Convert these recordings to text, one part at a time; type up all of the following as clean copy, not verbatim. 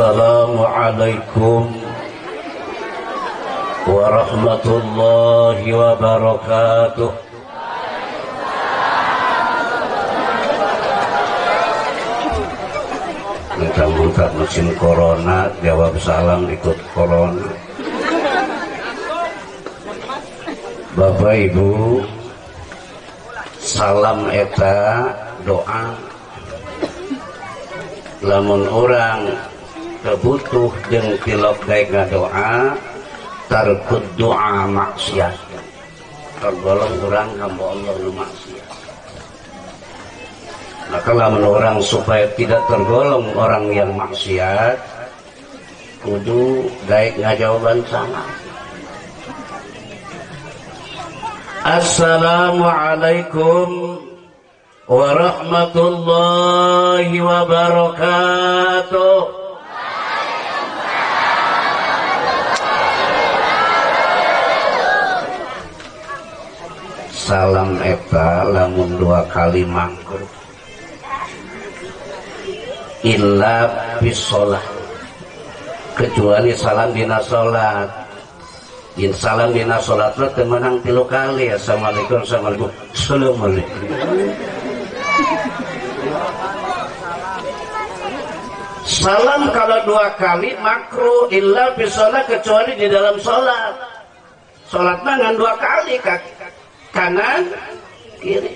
Assalamualaikum warahmatullahi wabarakatuh. Mentang-mentang musim corona, jawab salam ikut corona. Bapak Ibu, salam eta doa. Lamun orang kebutuh jeung tilok daek ngadoa, tarkud doa maksiat. Tergolong orang hamba Allah nu maksiat. Maka lamun orang supaya tidak tergolong orang yang maksiat, kudu daek ngajawaban salam. Assalamualaikum warahmatullahi wabarakatuh. Salam eta lamun dua kali mangkur illa bisolah, kecuali salam dina solat. Yin salam dina solat teh menang 3 kali. Assalamualaikum, assalamualaikum, assalamualaikum. Salam kalau 2 kali makruh illa bisolah, kecuali di dalam solat. Solat dengan 2 kali, kanan kiri.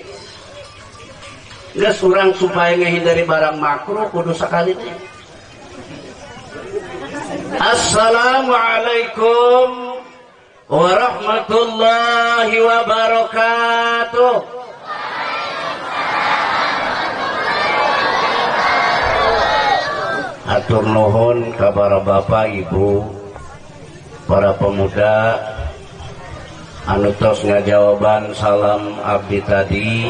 Nggak surang supaya ngehindari barang makruh kudu sekali nih. Assalamualaikum warahmatullahi wabarakatuh. Atur nuhun kabar Bapak Ibu, para pemuda anu tos ngajawaban salam abdi tadi.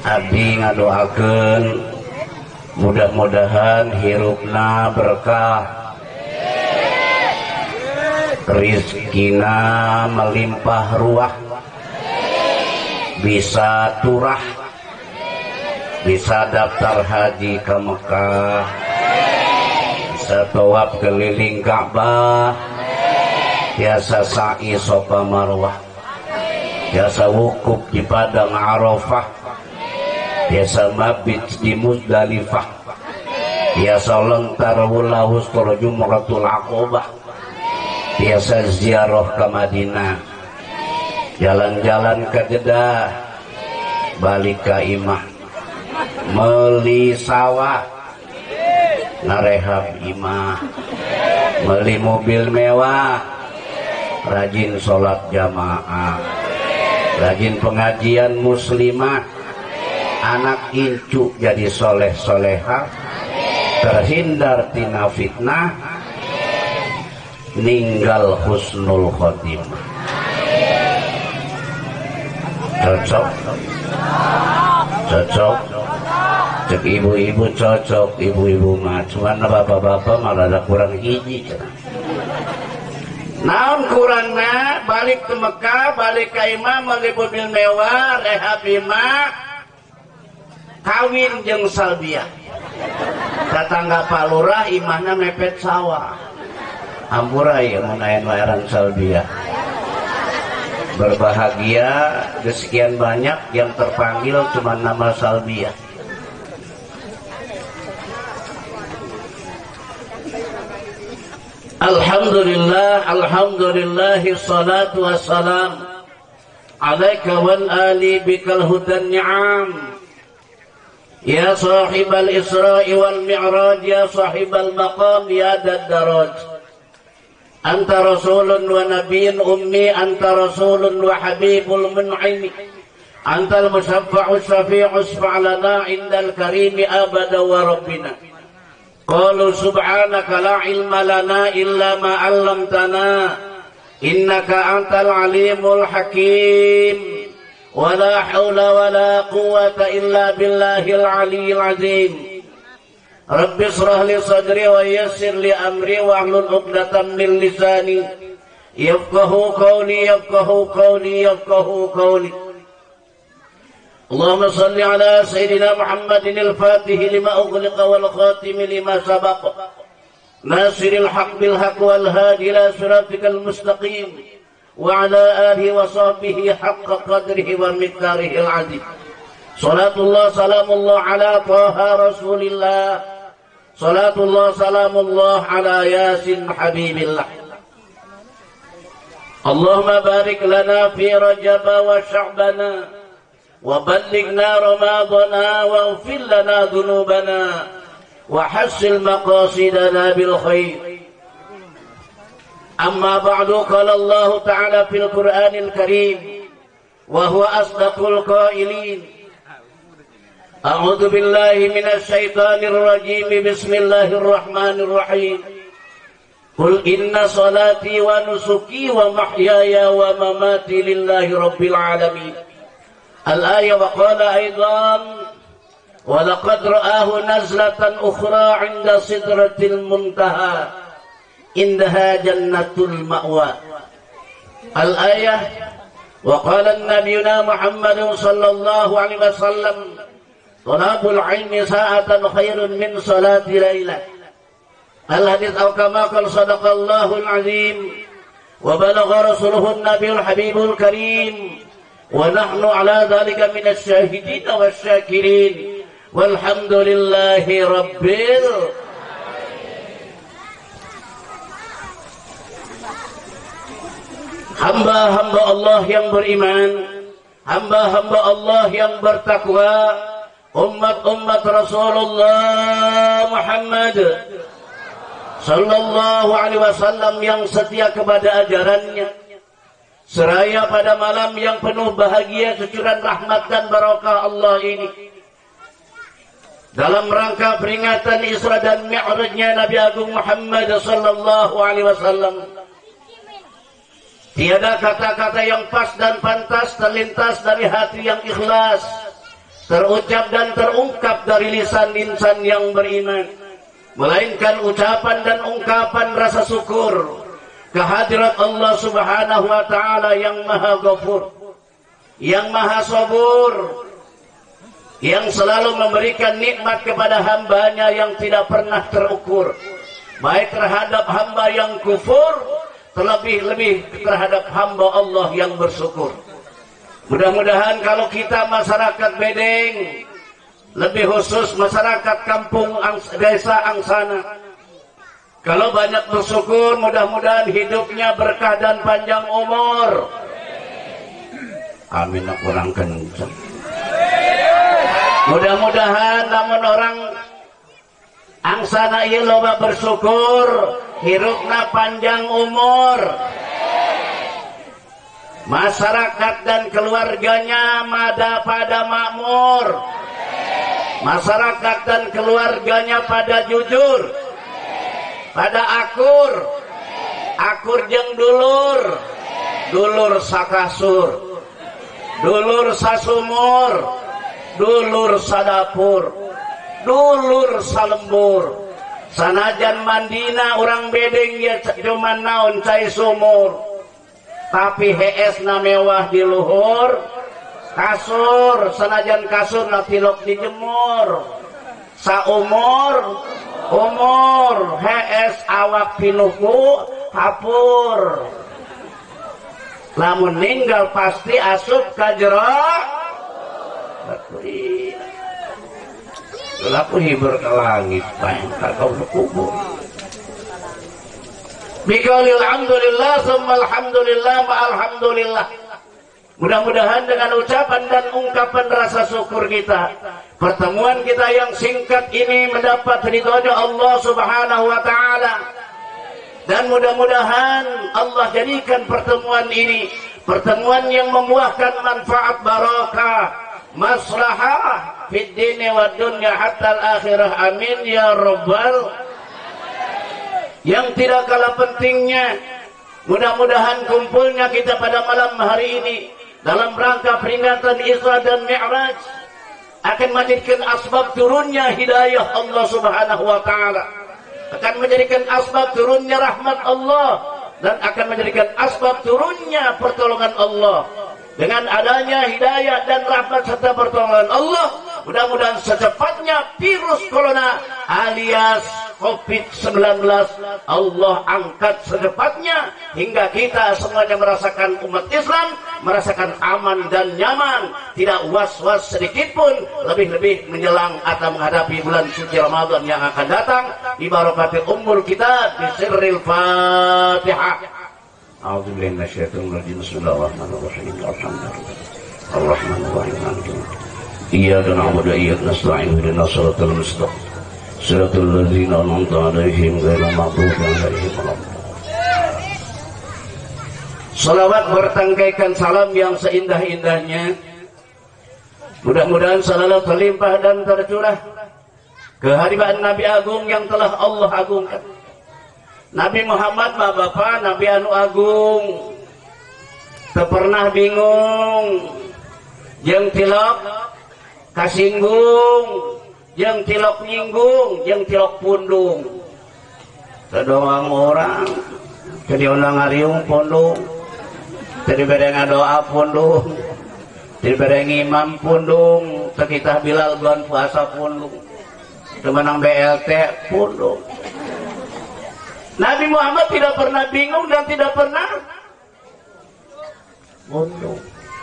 Abdi ngadoakeun mudah-mudahan hirupna berkah, rizkina melimpah ruah, bisa turah, bisa daftar haji ke Mekah, bisa tawaf keliling Ka'bah, biasa sa'i Safa Marwah, biasa wukuf di padang Arafah, biasa mabit di Muzdalifah, biasa lontar wulahus karo Jumratul Aqobah, biasa ziarah ke Madinah, jalan-jalan ke Jeddah, balik ke imah, meli sawah, ngarehab imah, meli mobil mewah, rajin sholat jamaah, rajin pengajian muslimah, anak incu jadi soleh-soleha, terhindar tina fitnah, ninggal husnul khotimah. Cocok? Cocok? Cek ibu-ibu cocok, ibu-ibu mah, cuman bapak-bapak malah ada kurang hiji. Naon kurangna balik ke Mekah, balik ke imah, beli mobil mewah, rehab imah, kawin jeung salbiah. Tetangga Pak Lurah imahna mepet sawah. Ampura ya menayan layaran salbiah. Berbahagia sekian banyak yang terpanggil cuma nama salbiah. Alhamdulillah, alhamdulillahi salatu wassalam alaika wal ali bikal hudan ni'am. Ya sahibal isra'i wal mi'raj, ya sahibal maqam, ya dad daraj. Anta rasulun wa nabiyyun ummi, anta rasulun wa habibul mun'imi, antal musaffa'u syafi'u isfa'lana indal karimi abada wa rabbina. Qalu subhanaka la ilma lana illa ma 'allamtana innaka antal alimul hakim. ولا حول ولا قوة إلا بالله العلي العظيم. رب اشرح لي صدري ويسر لي أمري واحلل عقدة من لساني يفقهوا قولي يفقهوا قولي يفقهوا قولي. اللهم صل على سيدنا محمد الفاتح لما أغلق والخاتم لما سبق ناصر الحق بالحق والهادي إلى صراطك المستقيم وعلى آله وصحبه حق قدره ومقداره العظيم. صلاة الله سلام الله على طه رسول الله. صلاة الله سلام الله على ياسين حبيب الله. اللهم بارك لنا في رجب وشعبنا وبلغنا رمضان واغفر لنا ذنوبنا وحسن مقاصدنا بالخير. أما بعد قال الله تعالى في القرآن الكريم وهو أصدق القائلين أعوذ بالله من الشيطان الرجيم بسم الله الرحمن الرحيم قل إن صلاتي ونسكي ومحياي ومماتي لله رب العالمين. الآية. وقال أيضا ولقد رآه نزلة أخرى عند سدرة المنتهى إنها جنة المأوى. الآية. وقال نبينا محمد صلى الله عليه وسلم طلب العلم ساعة خير من صلاة ليلة. الحديث أو كما قال صدق الله العظيم وبلغ رسوله النبي الحبيب الكريم ونحن على ذلك من الشاهدين والشاكرين والحمد لله رب hamba-hamba Allah yang beriman, hamba-hamba Allah yang bertakwa, umat-umat Rasulullah Muhammad sallallahu alaihi wasallam yang setia kepada ajarannya, seraya pada malam yang penuh bahagia cucuran rahmat dan barakah Allah ini, dalam rangka peringatan Isra dan Mi'rajnya Nabi Agung Muhammad sallallahu alaihi wasallam. Tiada kata-kata yang pas dan pantas terlintas dari hati yang ikhlas, terucap dan terungkap dari lisan insan yang beriman, melainkan ucapan dan ungkapan rasa syukur kehadirat Allah Subhanahu wa Ta'ala yang Maha Ghafur, yang Maha Sabur, yang selalu memberikan nikmat kepada hambanya yang tidak pernah terukur, baik terhadap hamba yang kufur, terlebih-lebih terhadap hamba Allah yang bersyukur. Mudah-mudahan kalau kita masyarakat Bedeng, lebih khusus masyarakat kampung desa Angsana, kalau banyak bersyukur, mudah-mudahan hidupnya berkah dan panjang umur. Amin. Kurang kencang. Mudah-mudahan namun orang Angsana ieu loba bersyukur, hirupna panjang umur. Masyarakat dan keluarganya mada pada makmur. Masyarakat dan keluarganya pada jujur, pada akur, akur jeung dulur, dulur sakasur, dulur sasumur, dulur sadapur, dulur salembur. Sanajan mandina orang Bedeng ya cuman naon cai sumur, tapi heesna mewah di luhur kasur. Sanajan kasur na tilok dijemur, saumur umur hees awak pinuku hapur. Lamun ninggal pasti asup ka jero laku hibur ke langit paling kau kubur. Biqaulil hamdulillah summa alhamdulillah ma'alhamdulillah. Mudah-mudahan dengan ucapan dan ungkapan rasa syukur kita, pertemuan kita yang singkat ini mendapat ridhonya Allah Subhanahu wa Ta'ala. Dan mudah-mudahan Allah jadikan pertemuan ini pertemuan yang membuahkan manfaat barakah, maslahah fid dini wa dunya hatta al-akhirah. Amin ya rabbal. Yang tidak kalah pentingnya, mudah-mudahan kumpulnya kita pada malam hari ini dalam rangka peringatan Isra dan Mi'raj akan menjadikan asbab turunnya hidayah Allah Subhanahu wa Ta'ala, akan menjadikan asbab turunnya rahmat Allah, dan akan menjadikan asbab turunnya pertolongan Allah dengan adanya hidayah dan rahmat serta pertolongan Allah, mudah-mudahan secepatnya virus corona alias COVID-19 Allah angkat secepatnya hingga kita semuanya merasakan, umat Islam merasakan aman dan nyaman, tidak was-was sedikit pun, lebih-lebih menjelang atau menghadapi bulan suci Ramadan yang akan datang. Bi barakatil ummul kita bi sirril Fatihah. أعوذ بالله من الشيطان الرجيم بسم الله الرحمن الرحيم الحمد لله الرحمن الرحيم إياك نعبد وإياك نستعين اهدنا الصراط المستقيم صراط الذين أنعمت عليهم غير المغضوب عليهم ولا الضالين. Salawat bertangkaikan salam yang seindah-indahnya, mudah-mudahan selalu terlimpah dan tercurah kehadiran Nabi Agung yang telah Allah agungkan. Nabi Muhammad mah Bapak Nabi anu agung, teu pernah bingung, jeung tilok kasinggung, jeung tilok nyinggung, jeung tilok pundung. Sadoang orang jadi undang ngariung pundung, jadi bere ngadoa pundung, jadi bere ngimam pundung, teu kita Bilal bulan puasa pundung, teu menang BLT pundung. Nabi Muhammad tidak pernah bingung dan tidak pernah mundur.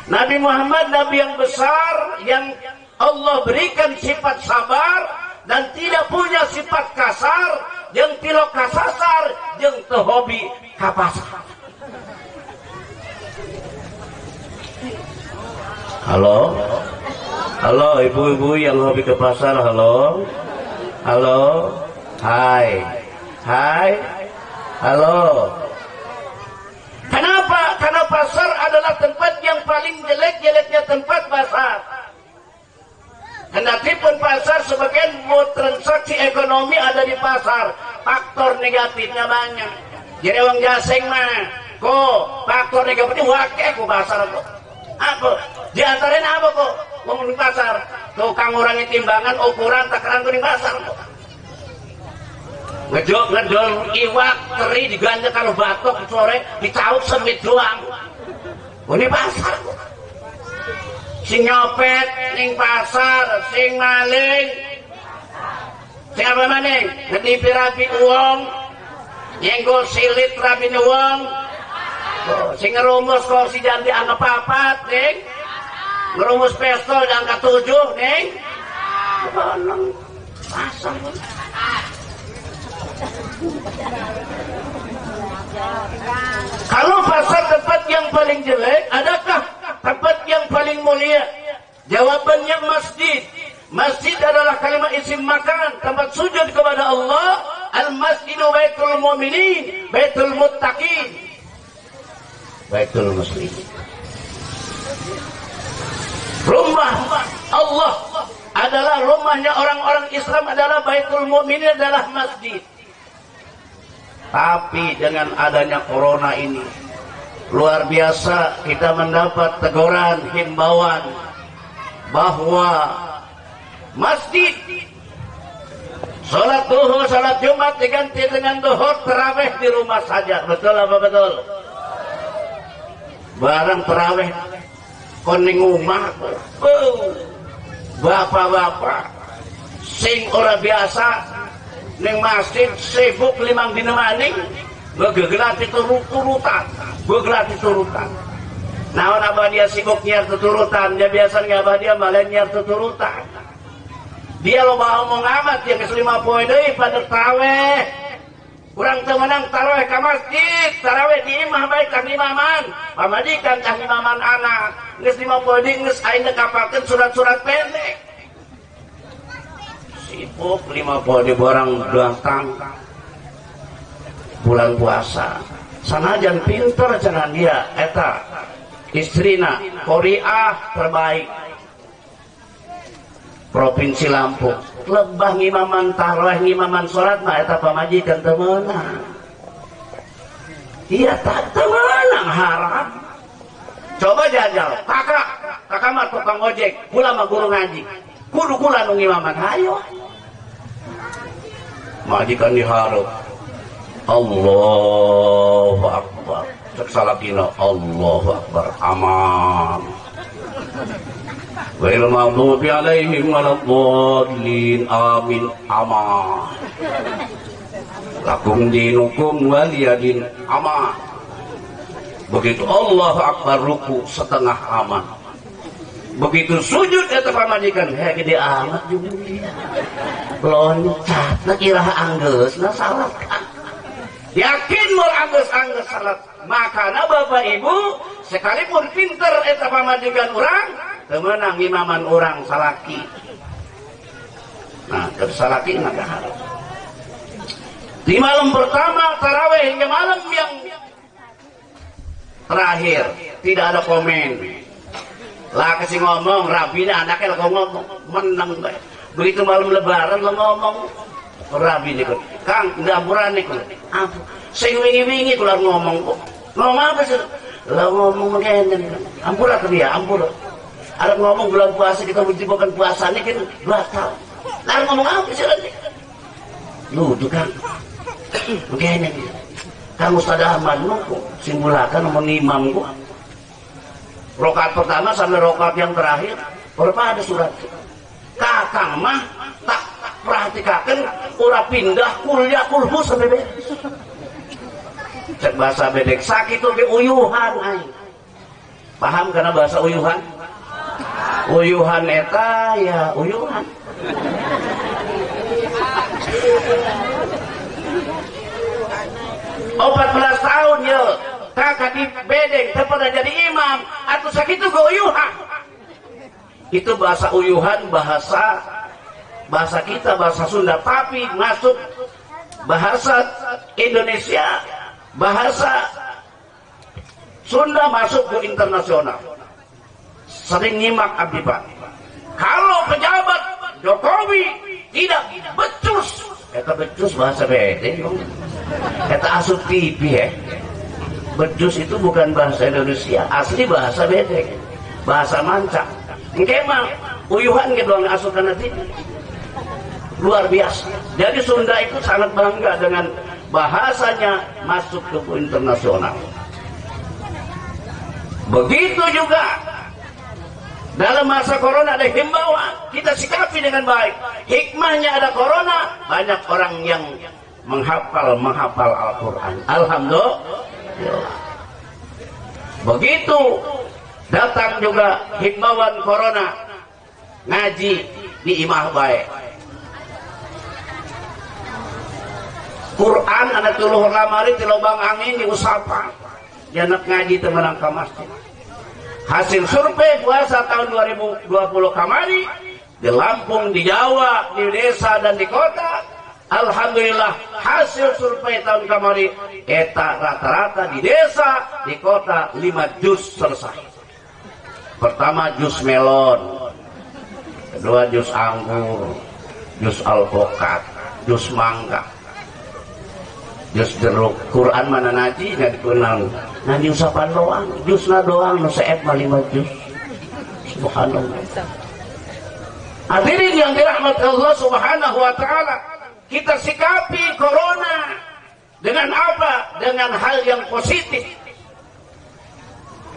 Nabi Muhammad Nabi yang besar, yang Allah berikan sifat sabar dan tidak punya sifat kasar, yang tilok kasasar, yang tehobi kapasar. Halo, halo ibu-ibu yang hobi ke pasar, halo, halo, hai, hai. Halo. Kenapa? Karena pasar adalah tempat yang paling jelek-jeleknya tempat pasar. Kendati pun pasar sebagian transaksi ekonomi ada di pasar, faktor negatifnya banyak. Jadi orang jaseng mah, kok faktor negatifnya wakil ku pasar kok. Apa? Di antaranya apa kok? Ngomong di pasar, tukang ngurangi timbangan, ukuran, takaran di pasar kok. Ngedol iwak teri diganja kalau batok sore dicauk semit doang. Ini pasar. Sing nyopet ning pasar, sing maling. Sing apa maning? Ngetipi rapi uang, nyenggol silit rapi uang. Sing ngerumus kursi janti angka 4 ning. Ngerumus pistol angka 7 ning. Pasar. Kalau pasar tempat yang paling jelek, adakah tempat yang paling mulia? Jawabannya masjid. Masjid adalah kalimat isim makan, tempat sujud kepada Allah. Al-masjidu baitul mu'minin, baitul muttaqin, baitul muslimin. Rumah Allah adalah rumahnya orang-orang Islam, adalah baitul mu'minin, adalah masjid. Tapi dengan adanya corona ini, luar biasa kita mendapat teguran, himbauan bahwa masjid, sholat duhur, sholat Jumat diganti dengan duhur, terawih di rumah saja. Betul apa betul? Barang terawih koning rumah, bapak-bapak sing ora biasa ning masjid sibuk limang dina maning gegelati turutan, gegelati turutan. Naon abah dia sibuk nyiar tuturutan, dia biasa ngabah dia malah nyiar tuturutan. Dia loba omong amat yang ke 50 deui pada tarawih. Urang teu meunang tarawih ka masjid, tarawih di imah bae kang imaman, pamajikan kang imaman anak. Geus 50 deui geus aing kapakeun surat-surat pendek. Sibuk 50 di barang datang bulan puasa. Sanajan pinter cenah dia eta istrina Korea terbaik Provinsi Lampung. Lebah ngimaman tarawih, ngimaman sholat mah eta pamajikan teu meunang. Iya teu meunang haram. Coba jajal, kakak mah tukang ojek, kula mah guru ngaji. Kudu kula nu ngimaman, hayo. Majikan diharap Allahu Akbar. cek salakina Allahu Akbar aman. Ghairil maghdubi alaihim waladdallin amin aman. Lakum dinukum waliyadin aman. Begitu Allahu Akbar ruku setengah aman. Begitu sujud eta pamajikan gede amat juga loncat na kira anggeusna salat. Yakin mau anggeus salat. Makana Bapak Ibu sekalipun pinter eta pamajikan urang teu meunang imaman urang salaki. Nah, terus salaki na harus. Di malam pertama tarawih hingga malam yang terakhir tidak ada komen. Lah kasih ngomong rabina anaknya lah ngomong menang bae. Begitu malam lebaran lah ngomong rabi nih Kang gamburan nih apa sing wingi-wingi kula ngomong kok ngomong apa sih lah ngomong ngene ampura ke dia ampura ada ngomong bulan puasa kita menjibakan puasa nih kan batal lah ngomong apa sih lu tuh kan ngene Kang Ustaz Ahmad lu simulakan menimam kok rokaat pertama sampai rokaat yang terakhir berapa ada surat kakang mah tak perhatikan ura pindah kuliah kulhu sampai beres cek bahasa bedek sakit itu ke uyuhan ay. Paham karena bahasa uyuhan uyuhan eta ya uyuhan 14 tahun ya kakak di bedeng pernah jadi imam atau sakit itu ke uyuhan itu bahasa uyuhan bahasa kita bahasa Sunda tapi masuk bahasa Indonesia bahasa Sunda masuk ke internasional sering nyimak abdi Pak kalau pejabat Jokowi tidak becus eta becus bahasa bedeng eta asup TV ya becus itu bukan bahasa Indonesia asli bahasa bedeng bahasa manca engkemang uyuhan gitu doang asukan nanti luar biasa jadi Sunda itu sangat bangga dengan bahasanya masuk ke internasional begitu juga dalam masa corona ada himbauan kita sikapi dengan baik hikmahnya ada corona banyak orang yang menghafal Al-Quran alhamdulillah begitu datang juga himbauan corona ngaji di imah baik Quran anak tuluh lamari di lubang angin di usapan janak ngaji temenang ke masjid hasil survei puasa tahun 2020 kamari di Lampung, di Jawa, di desa dan di kota alhamdulillah hasil survei tahun kamari eta rata-rata di desa di kota 5 juz selesai pertama juz melon kedua juz anggur juz alpukat juz mangga juz jeruk Quran mana ngaji nggak dikenal ngaji usapan doang juzna doang nu seep mah 5 juz subhanallah hadirin yang dirahmati Allah subhanahu wa ta'ala kita sikapi corona dengan apa? Dengan hal yang positif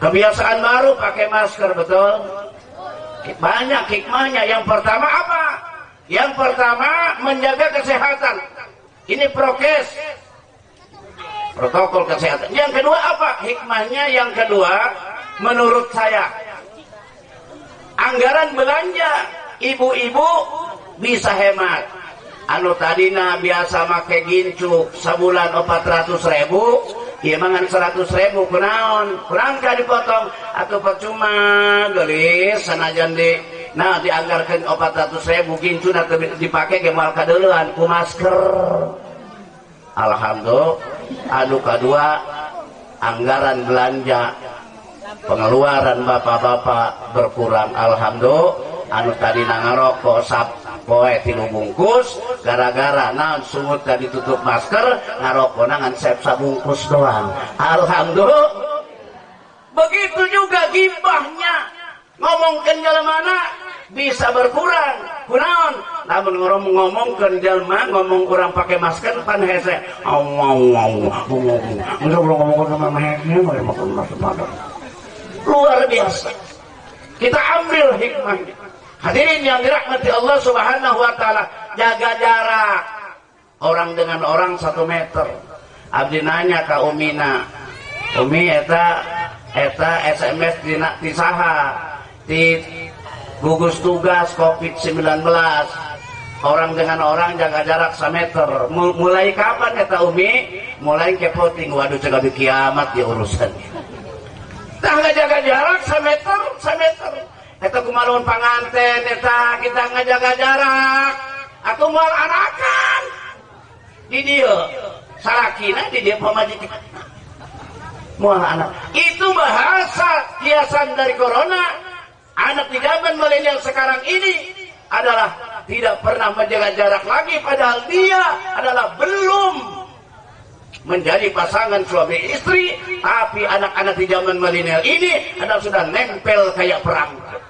kebiasaan baru pakai masker betul banyak hikmahnya yang pertama apa? Yang pertama menjaga kesehatan ini prokes protokol kesehatan. Yang kedua apa hikmahnya? Yang kedua menurut saya anggaran belanja ibu-ibu bisa hemat anu tadina biasa make gincu sebulan 400.000 ieu mangan 100.000 kunaon kurang ka dipotong atau percuma geulis sanajan di nah dianggarkeun 400.000 gincu na dipake ge moal kadeulean ku masker alhamdulillah anu kadua anggaran belanja pengeluaran bapak-bapak berkurang alhamdulillah anu tadi ngarokok sapoe 3 bungkus gara-gara naon sungut tadi tutup masker ngarokok ngan sep sabungkus doang alhamdulillah begitu juga gibahnya ngomongkeun jalan mana bisa berkurang kunaon lamun ngomongkeun jelema ngomong kurang pakai masker pan hese luar biasa. Kita ambil hikmahnya. Hadirin yang dirahmati Allah Subhanahu wa taala, jaga jarak orang dengan orang 1 meter. Abdi nanya ka Umina, Umi eta SMS dina ti saha? Ti gugus tugas COVID-19. Orang dengan orang jaga jarak 1 meter. Mulai kapan eta Umi? Mulai kepoting, waduh cegah di kiamat ya urusan. Tangga jaga jarak 1 meter, 1 meter. Eta kumaluan panganten, eta kita ngajaga jarak. Aku mau anakan di dia, salakina di dia pemajikan. Mual anak. Itu bahasa kiasan dari corona. Anak di zaman milenial sekarang ini adalah tidak pernah menjaga jarak lagi, padahal dia adalah belum menjadi pasangan suami istri, tapi anak-anak di zaman milenial ini adalah sudah nempel kayak perangkat.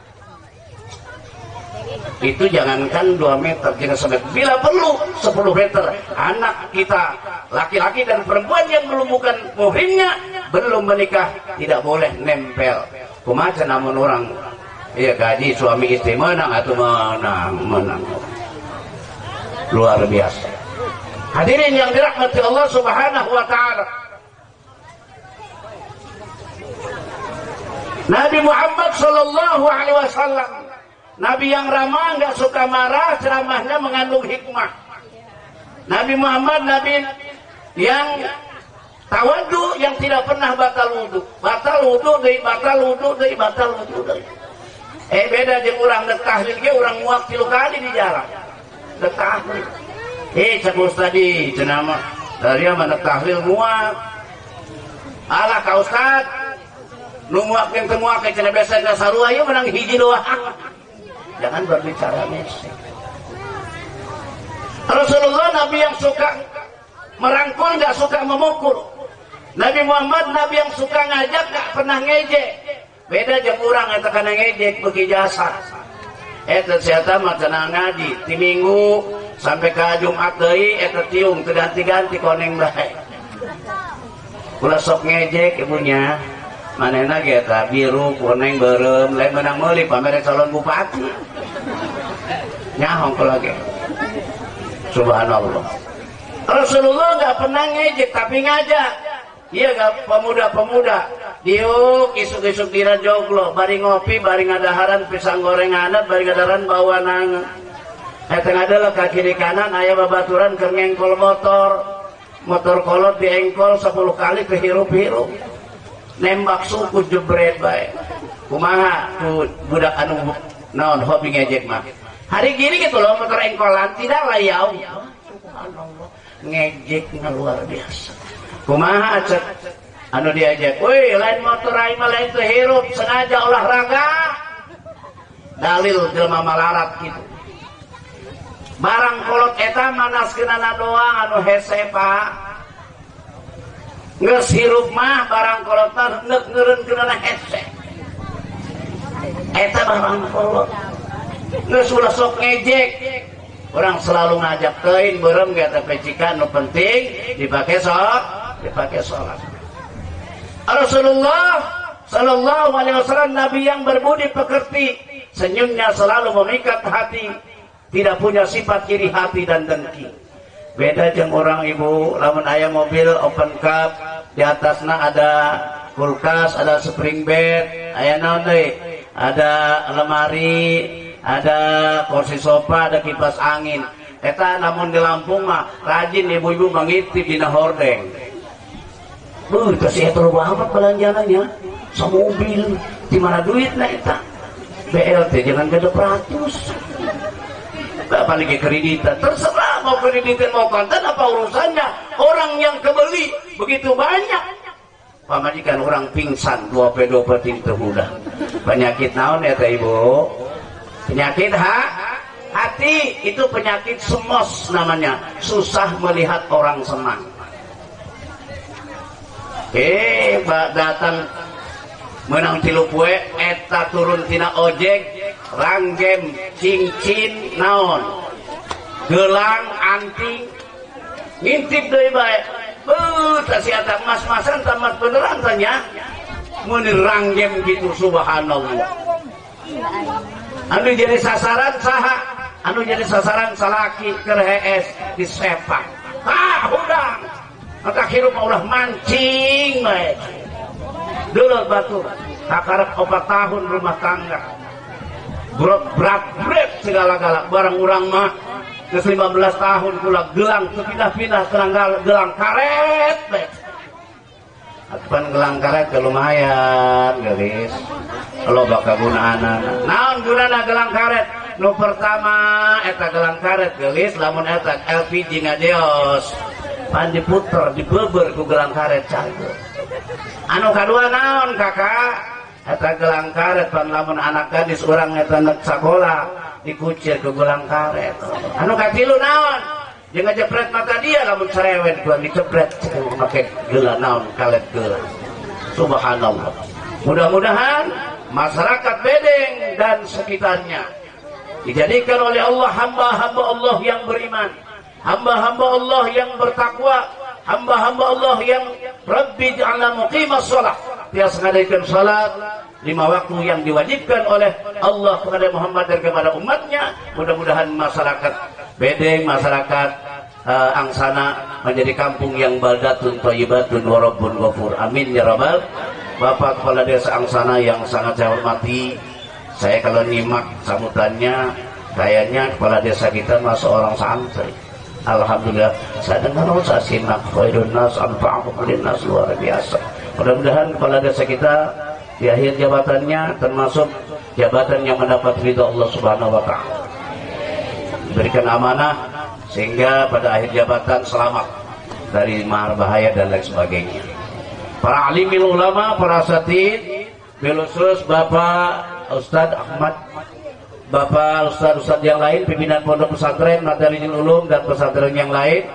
Itu jangankan 2 meter, jangan sampai bila perlu 10 meter. Anak kita laki-laki dan perempuan yang belum bukan muhrimnya, belum menikah, tidak boleh nempel. Kumaha namun orang ya gaji suami istri menang atau menang luar biasa. Hadirin yang dirahmati Allah Subhanahu wa taala, Nabi Muhammad sallallahu alaihi wasallam, Nabi yang ramah, nggak suka marah, ceramahnya mengandung hikmah. Nabi Muhammad Nabi yang tawadhu, yang tidak pernah batal wudu. Batal wudu deui, batal wudu deui, batal wudu deui. Beda jeung urang dek tahlil ge urang muak 3 kali di jalan. Dek tahlil. Cek Ustadi, cenah mah dari mana tahlil muak. Alah ka Ustad, nu muak jeung teu muak cenah biasa sarua ieu menang hiji doang. Jangan berbicara mesek. Rasulullah Nabi yang suka merangkul, nggak suka memukul. Nabi Muhammad Nabi yang suka ngajak, nggak pernah ngejek. Beda jeung urang eta kana ngejek beuki jasa. Eta siata mah cenah ngaji ti Minggu sampai ka Jumat deui eta tiung teu ganti-ganti koneng bae. Ulah sok ngejek ibunya. Manehna ge eta biru kuning beureum lain menang meuli pamere calon bupati. Nyahong kula ge. Subhanallah. Rasulullah enggak pernah ngejek tapi ngajak. Iya gak pemuda-pemuda diuk isuk-isuk dina joglo bari ngopi bari ngadaharan pisang goreng adat bari ngadaharan bawa nangan. Eta ngadalah ka kiri kanan aya babaturan keur ngengkol motor kolot diengkol 10 kali kehirup-hirup. Nembak suku jebret bae. Kumaha tuh budak anu naon hobi ngejek mah. Hari gini gitu loh motor engkolan tidak layau. Subhanallah. Ngejeknya luar biasa. Kumaha cek anu diajak, woi lain motor aing mah lain teu hirup sengaja olahraga. Dalil jelema malarat gitu. Barang kolot eta manaskeunana doang anu hese Pak. Geus hirup mah barang kolot mah neuk ngeureunkeunana hese. Eta barang kolot. Geus ulah sok ngejek. Orang selalu ngajak keun beureum ge teh pecikan nu penting dipakai sholat. Rasulullah sallallahu alaihi wasallam Nabi yang berbudi pekerti, senyumnya selalu memikat hati, tidak punya sifat kiri hati dan dengki. Beda jeung orang ibu lamun aya mobil open cup di atasna ada kulkas, ada spring bed, aya naon deui? Ada lemari, ada kursi sofa, ada kipas angin. Eta namun di Lampung mah rajin ibu-ibu mangitip dina hordeng. Kasih terlalu banget belanjaannya, semobil, di mana duitnya eta? BLT jangan gede peratus. Apalagi kreditan, terserah mau kreditin mau kontan apa urusannya. Orang yang kebeli begitu banyak. Pamajikan orang pingsan 2 tinta mudah. Penyakit naon eta ibu? Penyakit hati, itu penyakit semos namanya, susah melihat orang senang. Datang menang 3 poe eta turun tina ojek ranggem cincin naon gelang, anting, ngintip deui bae. Si eta mas-masan tamat beneran tanya. Mun ranggem gitu subhanallah. Anu jadi sasaran saha? Anu jadi sasaran salaki keur hees disepak. Hudang. Maka hirup Allah mancing bae. Dulur batur, kakarep 4 tahun rumah tangga. Berat segala-gala barang urang mah ke 15 tahun kula gelang pindah-pindah gelang karet bae. Atupan gelang karet ke lumayan geus. Loba kagunaanna. Naon gunana gelang karet? Nu pertama eta gelang karet geus lamun eta LPG ngadeos. Pan diputer dibeber ku gelang karet cager. Anu kadua naon kakak? Eta gelang karet pan lamun anak gadis urang eta nek sakola dikucir ke gelang karet. Anu katilu naon? Jeung ngajepret mata dia lamun cerewet tuan dicepret make gelang naon karet gelang. Subhanallah. Mudah-mudahan masyarakat Bedeng dan sekitarnya dijadikan oleh Allah hamba-hamba Allah yang beriman, hamba-hamba Allah yang bertakwa, hamba-hamba Allah yang Rabbi ja'alna muqimas shalah, tiasa ngadaikeun salat 5 waktu yang diwajibkan oleh Allah kepada Muhammad dan kepada umatnya. Mudah-mudahan masyarakat Bedeng, masyarakat Angsana menjadi kampung yang baldatun thayyibatun wa rabbun ghafur. Amin ya rabbal. Bapak Kepala Desa Angsana yang sangat saya hormati, saya kalau nyimak sambutannya kayaknya Kepala Desa kita mah seorang santri. Alhamdulillah, saya dengar saya simak khairun nas anfa'uhum linnas, luar biasa. Mudah-mudahan Kepala Desa kita di akhir jabatannya termasuk jabatan yang mendapat ridha Allah Subhanahu wa taala. Diberikan amanah sehingga pada akhir jabatan selamat dari mahar bahaya dan lain sebagainya. Para alimil ulama, para asatid, khusus Bapak Ustadz Ahmad, Bapak Ustadz yang lain, pimpinan pondok pesantren, Madarijul Ulum dan pesantren yang lain.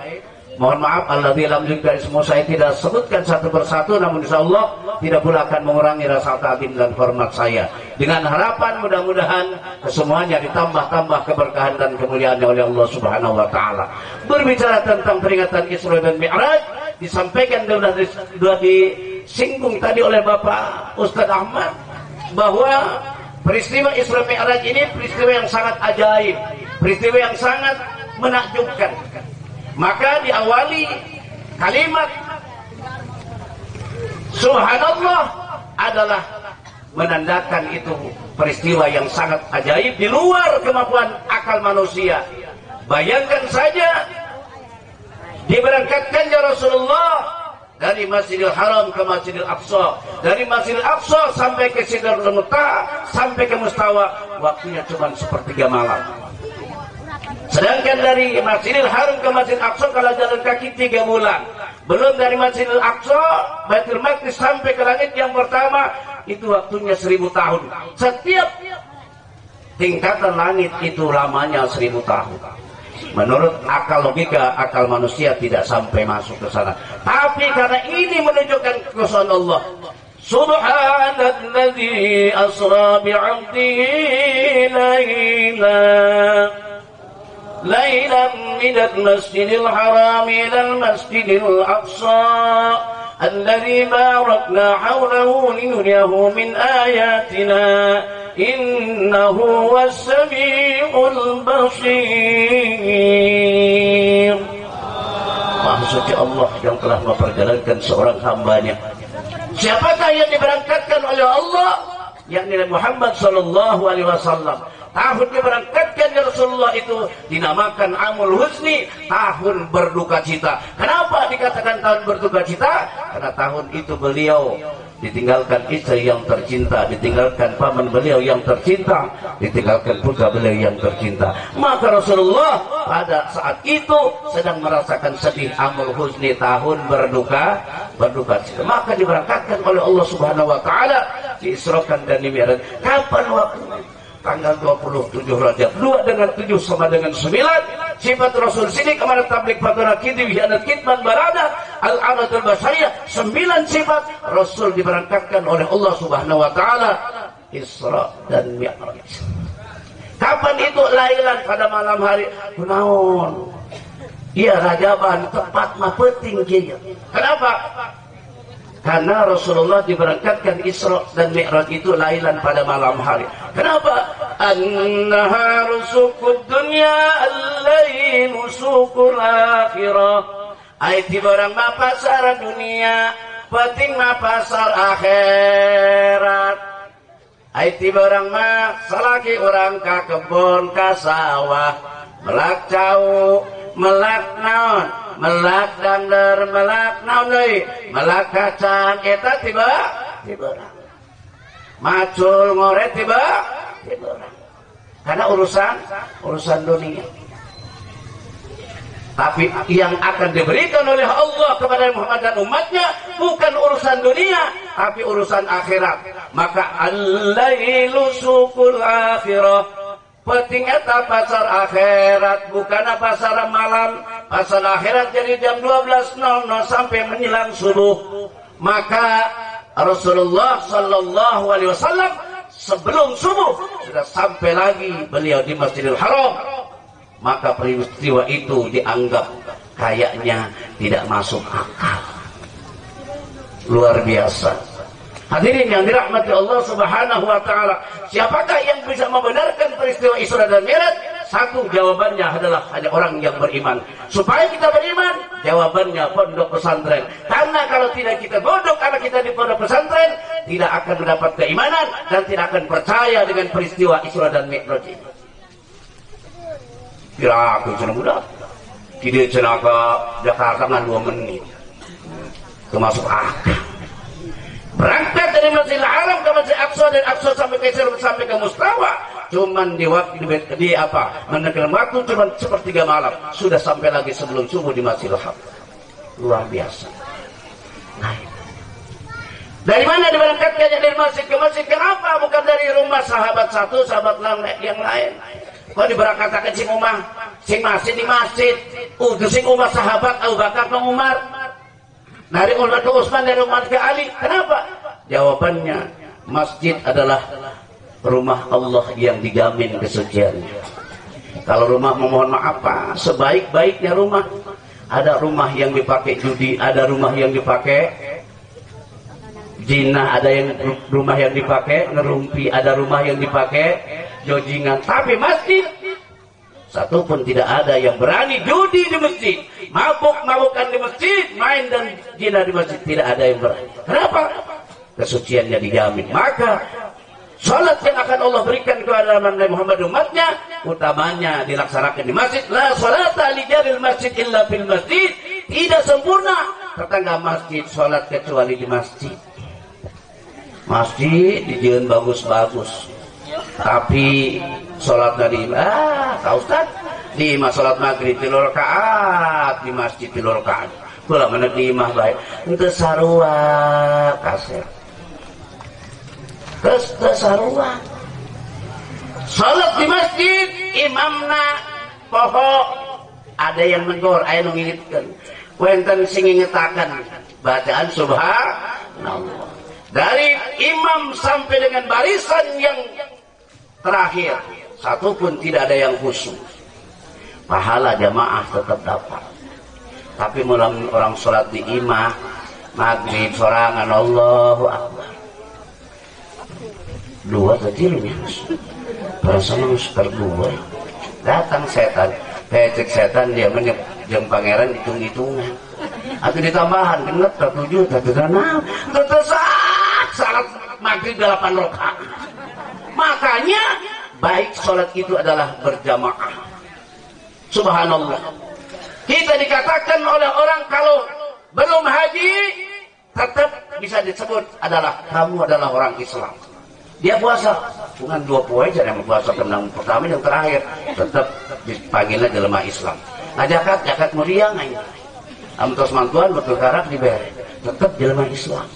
Mohon maaf, alladzi lam yuzkar ismu, saya tidak sebutkan satu persatu, namun insyaallah tidak pula akan mengurangi rasa ta'zim dan hormat saya. Dengan harapan mudah-mudahan kesemuanya ditambah-tambah keberkahan dan kemuliaan oleh Allah Subhanahu wa taala. Berbicara tentang peringatan Isra dan Mi'raj, disampaikan sudah disinggung tadi oleh Bapak Ustadz Ahmad bahwa peristiwa Isra Mi'raj ini peristiwa yang sangat ajaib, peristiwa yang sangat menakjubkan. Maka diawali kalimat Subhanallah adalah menandakan itu peristiwa yang sangat ajaib di luar kemampuan akal manusia. Bayangkan saja diberangkatkannya Rasulullah dari Masjidil Haram ke Masjidil Aqsa, dari Masjidil Aqsa sampai ke Sidratul Muntaha, sampai ke Mustawa, waktunya cuma sepertiga malam. Sedangkan dari Masjidil Haram ke Masjidil Aqsa kalau jalan kaki 3 bulan. Belum dari Masjidil Aqsa, Baitul Maqdis sampai ke langit yang pertama, itu waktunya 1000 tahun. Setiap tingkatan langit itu lamanya 1000 tahun. Menurut akal logika, akal manusia tidak sampai masuk ke sana. Tapi karena ini menunjukkan kekuasaan Allah. Subhanalladzi asra bi'abdihi ليلا من المسجد الحرام إلى المسجد الأقصى الذي باركنا حوله لنريه من آياتنا إنه هو السميع البصير. Maha suci Allah yang telah memperjalankan seorang hambanya. Siapakah yang diberangkatkan oleh Allah? Yakni Muhammad sallallahu alaihi wasallam. Tahun diberangkatkan Rasulullah itu dinamakan Amul Husni, tahun berduka cita. Kenapa dikatakan tahun berduka cita? Karena tahun itu beliau ditinggalkan istri yang tercinta, ditinggalkan paman beliau yang tercinta, ditinggalkan putra beliau yang tercinta. Maka Rasulullah pada saat itu sedang merasakan sedih. Amul Husni, tahun berduka cita. Maka diberangkatkan oleh Allah Subhanahu wa taala, diisrakan dan dimi'raj. Kapan waktunya? Tanggal 27 Rajab. 2 dengan 7 sama dengan 9. Sifat Rasul sini kemana tablik fatuna kiti wihanat kitman barada al-aratul basyariyah. 9 sifat Rasul diberangkatkan oleh Allah Subhanahu wa taala Isra dan Mi'raj. Kapan itu lailan? Pada malam hari. Kunaon? Iya Rajaban, tepat mah penting kieu. Kenapa? Karena Rasulullah diberangkatkan Isra dan Mi'raj itu lailan pada malam hari. Kenapa? An-naharu suqud dunya al-lailu suqul akhirah. Aiti barang mah pasar dunia, penting mah pasar akhirat. Aiti barang mah salaki orang ka kebon ka sawah, melak cau, melak naon, melak dander, melak naon deui, melak kacang eta tiba tiberang. Macul ngoret tiba tiberang. Karena urusan dunia. Tapi yang akan diberikan oleh Allah kepada Muhammad dan umatnya bukan urusan dunia, tapi urusan akhirat. Maka al-lailu suqul akhirah. Penting eta pasar akhirat, bukan pasar malam. Pasar akhirat jadi jam 12.00 sampai menjelang subuh. Maka Rasulullah sallallahu alaihi wasallam sebelum subuh sudah sampai lagi beliau di Masjidil Haram. Maka peristiwa itu dianggap kayaknya tidak masuk akal. Luar biasa. Hadirin yang dirahmati Allah Subhanahu wa taala, siapakah yang bisa membenarkan peristiwa Isra dan Mi'raj? Satu, jawabannya adalah hanya orang yang beriman. Supaya kita beriman, jawabannya pondok pesantren. Karena kalau tidak kita bodoh karena kita di pondok pesantren, tidak akan mendapat keimanan dan tidak akan percaya dengan peristiwa Isra dan Mi'raj ini. Kira aku cenah budak tidak cenah ke Jakarta kan 2 menit termasuk akal. Berangkat dari Masjidil Haram ke Masjid Aqsa dan Aqsa sampai ke Mustawa cuman di waktu di apa menekan waktu cuman sepertiga malam, sudah sampai lagi sebelum subuh di Masjidil Haram. Luar biasa. Nah, dari mana diberangkatkannya dari masjid ke masjid? Kenapa bukan dari rumah sahabat satu, sahabat yang lain? Kok diberangkatkan sing umah, sing masjid di masjid, sing umah sahabat Abu Bakar ke Umar, dari Umar ke Utsman, dari Umar ke Ali. Kenapa? Jawabannya, masjid adalah rumah Allah yang dijamin kesuciannya. Kalau rumah memohon maaf Pak, sebaik-baiknya rumah, ada rumah yang dipakai judi, ada rumah yang dipakai zina, ada yang rumah yang dipakai ngerumpi, ada rumah yang dipakai jojingan. Tapi masjid satu pun tidak ada yang berani judi di masjid, mabuk-mabukan di masjid, main dan zina di masjid, tidak ada yang berani. Kenapa? Kesuciannya dijamin. Maka salat yang akan Allah berikan kepada Nabi Muhammad umatnya, utamanya dilaksanakan di masjid. La salata li jaril masjid illa fil masjid. Tidak sempurna tetangga masjid salat kecuali di masjid. Masjid dijieun bagus-bagus, tapi sholat dari Kak Ustad di salat maghrib 3 rakaat, di masjid 3 rakaat. Kula menek di imah bae henteu sarua kaset. Terus sarua. Salat di masjid imamna poho ada yang negor, aya nu ngingitkeun. Wenten sing ngingetaken bacaan subhanallah. Dari imam sampai dengan barisan yang terakhir, satu pun tidak ada yang khusyuk. Pahala jamaah tetap dapat. Tapi mulam orang sholat di imah, maghrib sorangan Allahu Akbar. 2 kecilnya, perasaan sekitar 2. Datang setan, pecek setan dia menyep jam pangeran hitung-hitungan. Atau ditambahan, genep 7, 7, salat maghrib 8 rakaat. Makanya baik sholat itu adalah berjamaah. Subhanallah. Kita dikatakan oleh orang kalau belum haji tetap bisa disebut adalah kamu adalah orang Islam. Dia puasa bukan 2 poe saja, yang puasa tenang pertama yang terakhir tetap dipanggilnya jelema Islam. Nah jakat muriang aing. Amtos mantuan betul karak dibayar, tetap jelema Islam.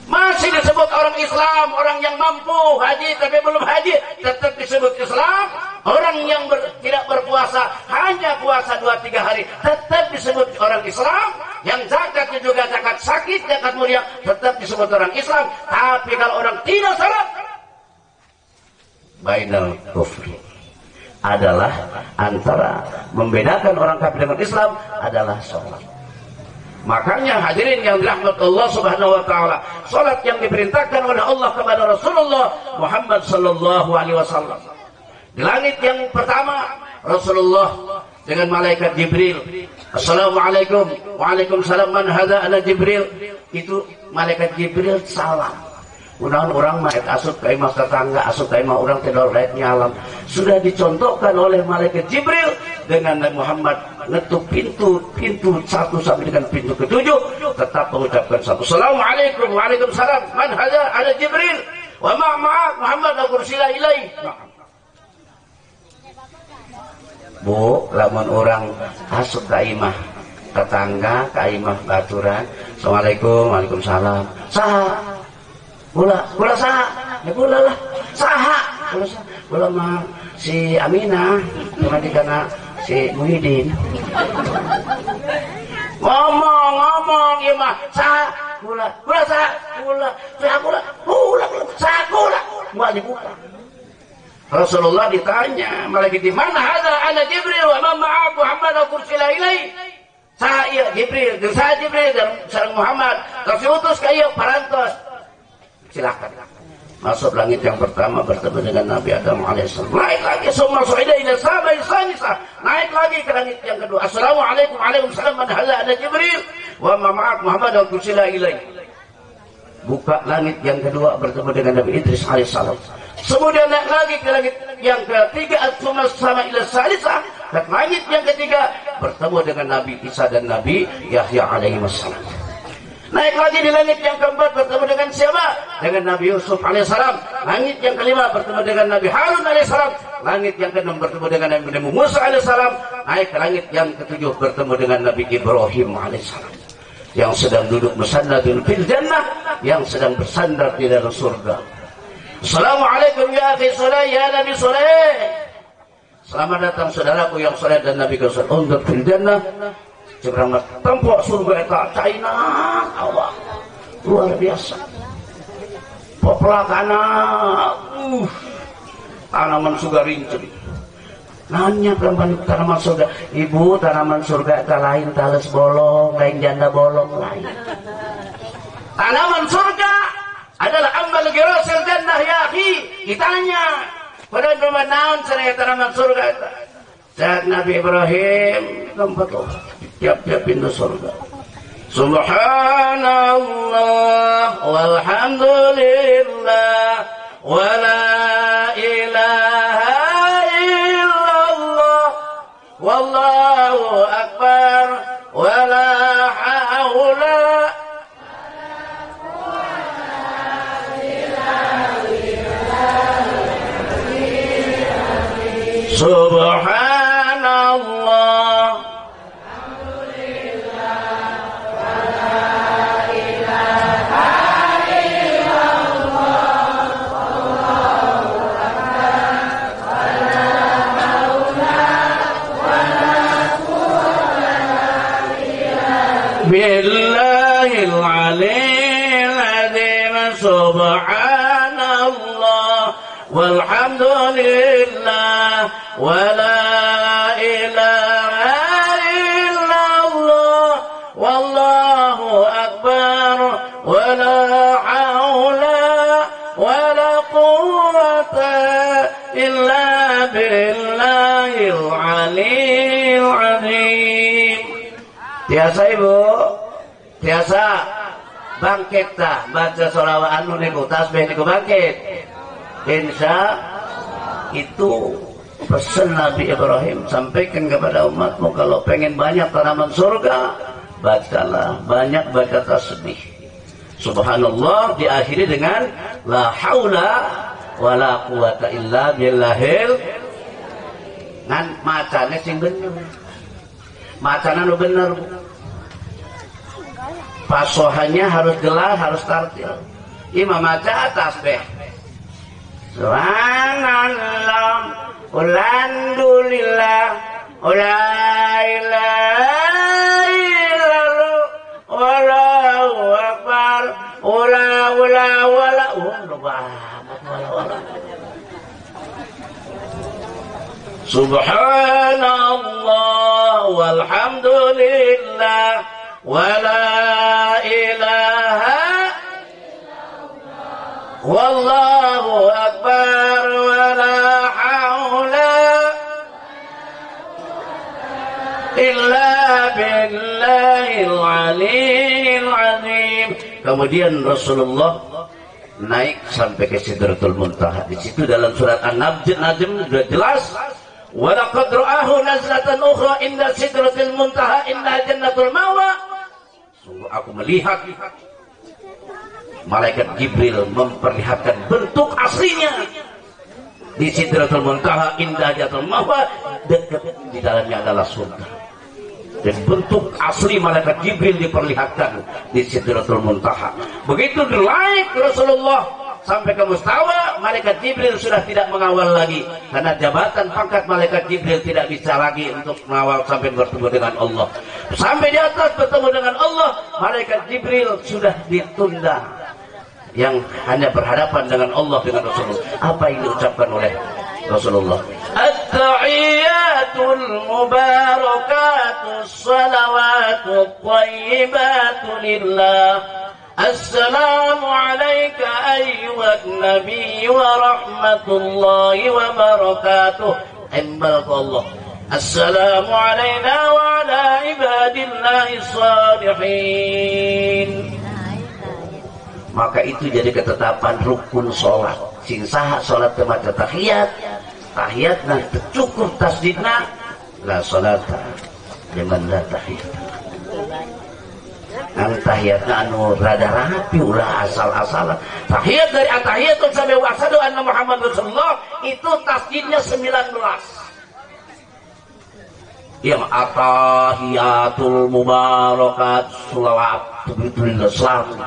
Masih disebut orang Islam, orang yang mampu haji tapi belum haji tetap disebut Islam. Orang yang tidak berpuasa, hanya puasa 2-3 hari, tetap disebut orang Islam. Yang zakatnya juga zakat sakit, zakat mulia, tetap disebut orang Islam. Tapi kalau orang tidak salat, bainal kufri. Adalah antara membedakan orang kafir dengan Islam adalah sholat. Makanya hadirin yang dirahmati Allah Subhanahu wa taala, salat yang diperintahkan oleh Allah kepada Rasulullah Muhammad sallallahu alaihi wasallam. Di langit yang pertama, Rasulullah dengan malaikat Jibril, Assalamualaikum, waalaikumsalam, man hadza, ana Jibril. Itu malaikat Jibril salam. Mudah-mudahan orang maet asup ka imah tetangga, asup ka imah orang tidak layak nyalam. Sudah dicontohkan oleh malaikat Jibril dengan Nabi Muhammad ngetuk pintu 1 sampai dengan pintu ke-7 tetap mengucapkan satu. Assalamualaikum, waalaikumsalam, man hadza, ana Jibril, wa ma'ak Muhammad ursila ilaihi. Bu, lamun orang asup ka imah tetangga, ka imah baturan, Assalamualaikum, waalaikumsalam. Saha? Kula saha? Ya kula lah. Saha? Kula mah si Aminah, karena si Muhyiddin. Ngomong ya mah saha? Kula saha? Kula. Mau dibuka. Rasulullah ditanya, malaikat di mana? Hadza ana Jibril wa man ma'ahu Muhammad ursila ilaihi. Saya Jibril, dan saya Jibril dan sareng Muhammad kasih utus ka ieu parantos. Silakan. Masuk langit yang pertama bertemu dengan Nabi Adam alaihissalam. Naik lagi summa su'ida ila samai sanisah. Naik lagi ke langit yang kedua. Assalamualaikum, waalaikumsalam, man hadza ana Jibril wa man ma'ahu Muhammad ursila ilaihi. Buka langit yang kedua bertemu dengan Nabi Idris alaihissalam. Kemudian naik lagi ke langit yang ketiga, summa sama ila salisah. Dan langit yang ketiga bertemu dengan Nabi Isa dan Nabi Yahya alaihi wassalam. Naik lagi di langit yang keempat bertemu dengan siapa? Dengan Nabi Yusuf alaihissalam. Langit yang kelima bertemu dengan Nabi Harun alaihissalam. Langit yang keenam bertemu dengan Nabi Musa alaihissalam. Naik ke langit yang ketujuh bertemu dengan Nabi Ibrahim alaihissalam, yang sedang duduk musannadun fil jannah, yang sedang bersandar di dalam surga. Assalamualaikum ya akhi soleh, ya Nabi soleh. Selamat datang saudaraku yang soleh dan Nabi Rasul. Untuk fil jannah, ceramah tempat surga eta caina Allah luar biasa. Poplakana tanaman surga rincun. Nanya tanaman surga, ibu tanaman surga eta lain tales bolong, lain janda bolong lain. Tanaman surga adalah ambal girasil jannah ya akhi. Ditanya pada rumah naon cenah tanaman surga eta. Saat Nabi Ibrahim tempat tiap-tiap pintu surga. Subhanallah walhamdulillah wa la ilaha illallah wallahu akbar wa la haula Subhanallah alhamdulillah wa la ilaha illallah wallahu akbar wa la haula wa la quwwata illa billahil aliyyil azim. Subhanallah walhamdulillah wa la ilaha illallah wallahu akbar wa la haula wa la quwwata illa billahil aliyyil azim. Tiasa ibu, tiasa bangkit tak baca sholawat anu niku tasbih niku bangkit. Insya itu pesan Nabi Ibrahim, sampaikan kepada umatmu kalau pengen banyak tanaman surga, bacalah banyak, baca tasbih. Subhanallah diakhiri dengan la haula wa la quwata illa billahil. Ngan macane sing bener, macana nu bener. Pasohannya harus jelas, harus tartil. Imam maca tasbih. Subhanallah walhamdulillah la ilaha illallah wallahu akbar wala Subhanallah walhamdulillah wala ilaha wallahu akbar wala haula illa billahil aliyil azim. Kemudian Rasulullah naik sampai ke Sidratul Muntaha. Di situ dalam surat An-Najm sudah jelas, wa laqad ra'ahu nazlatan ukhra inda Sidratil Muntaha inda jannatul mawa. Sungguh aku melihat malaikat Jibril memperlihatkan bentuk aslinya di Sidratul Muntaha inda jannatul mawa, dekat di dalamnya adalah surga. Dan bentuk asli malaikat Jibril diperlihatkan di Sidratul Muntaha. Begitu naik Rasulullah sampai ke Mustawa, malaikat Jibril sudah tidak mengawal lagi, karena jabatan pangkat malaikat Jibril tidak bisa lagi untuk mengawal sampai bertemu dengan Allah. Sampai di atas bertemu dengan Allah, malaikat Jibril sudah ditunda, yang hanya berhadapan dengan Allah, dengan Rasulullah. Apa yang diucapkan oleh Rasulullah? At-tahiyyatul mubarakatus salawatut thayyibatu lillah. Assalamu alayka ayyuhan nabiy wa rahmatullahi wa barakatuh. Embal Allah. Assalamu alayna wa ala ibadillahi salihin. Maka itu jadi ketetapan rukun sholat. Sing saha sholat kemaca tahiyat, tahiyatna cukup tasdidna, la sholata liman la tahiyat. Ang tahiyatna anu rada rapi ulah asal-asalan. Tahiyat dari atahiyatun sampai wa asyhadu anna Muhammad Rasulullah itu tasdidnya 19. Yang atahiyatul mubarakat salawat begitu selamat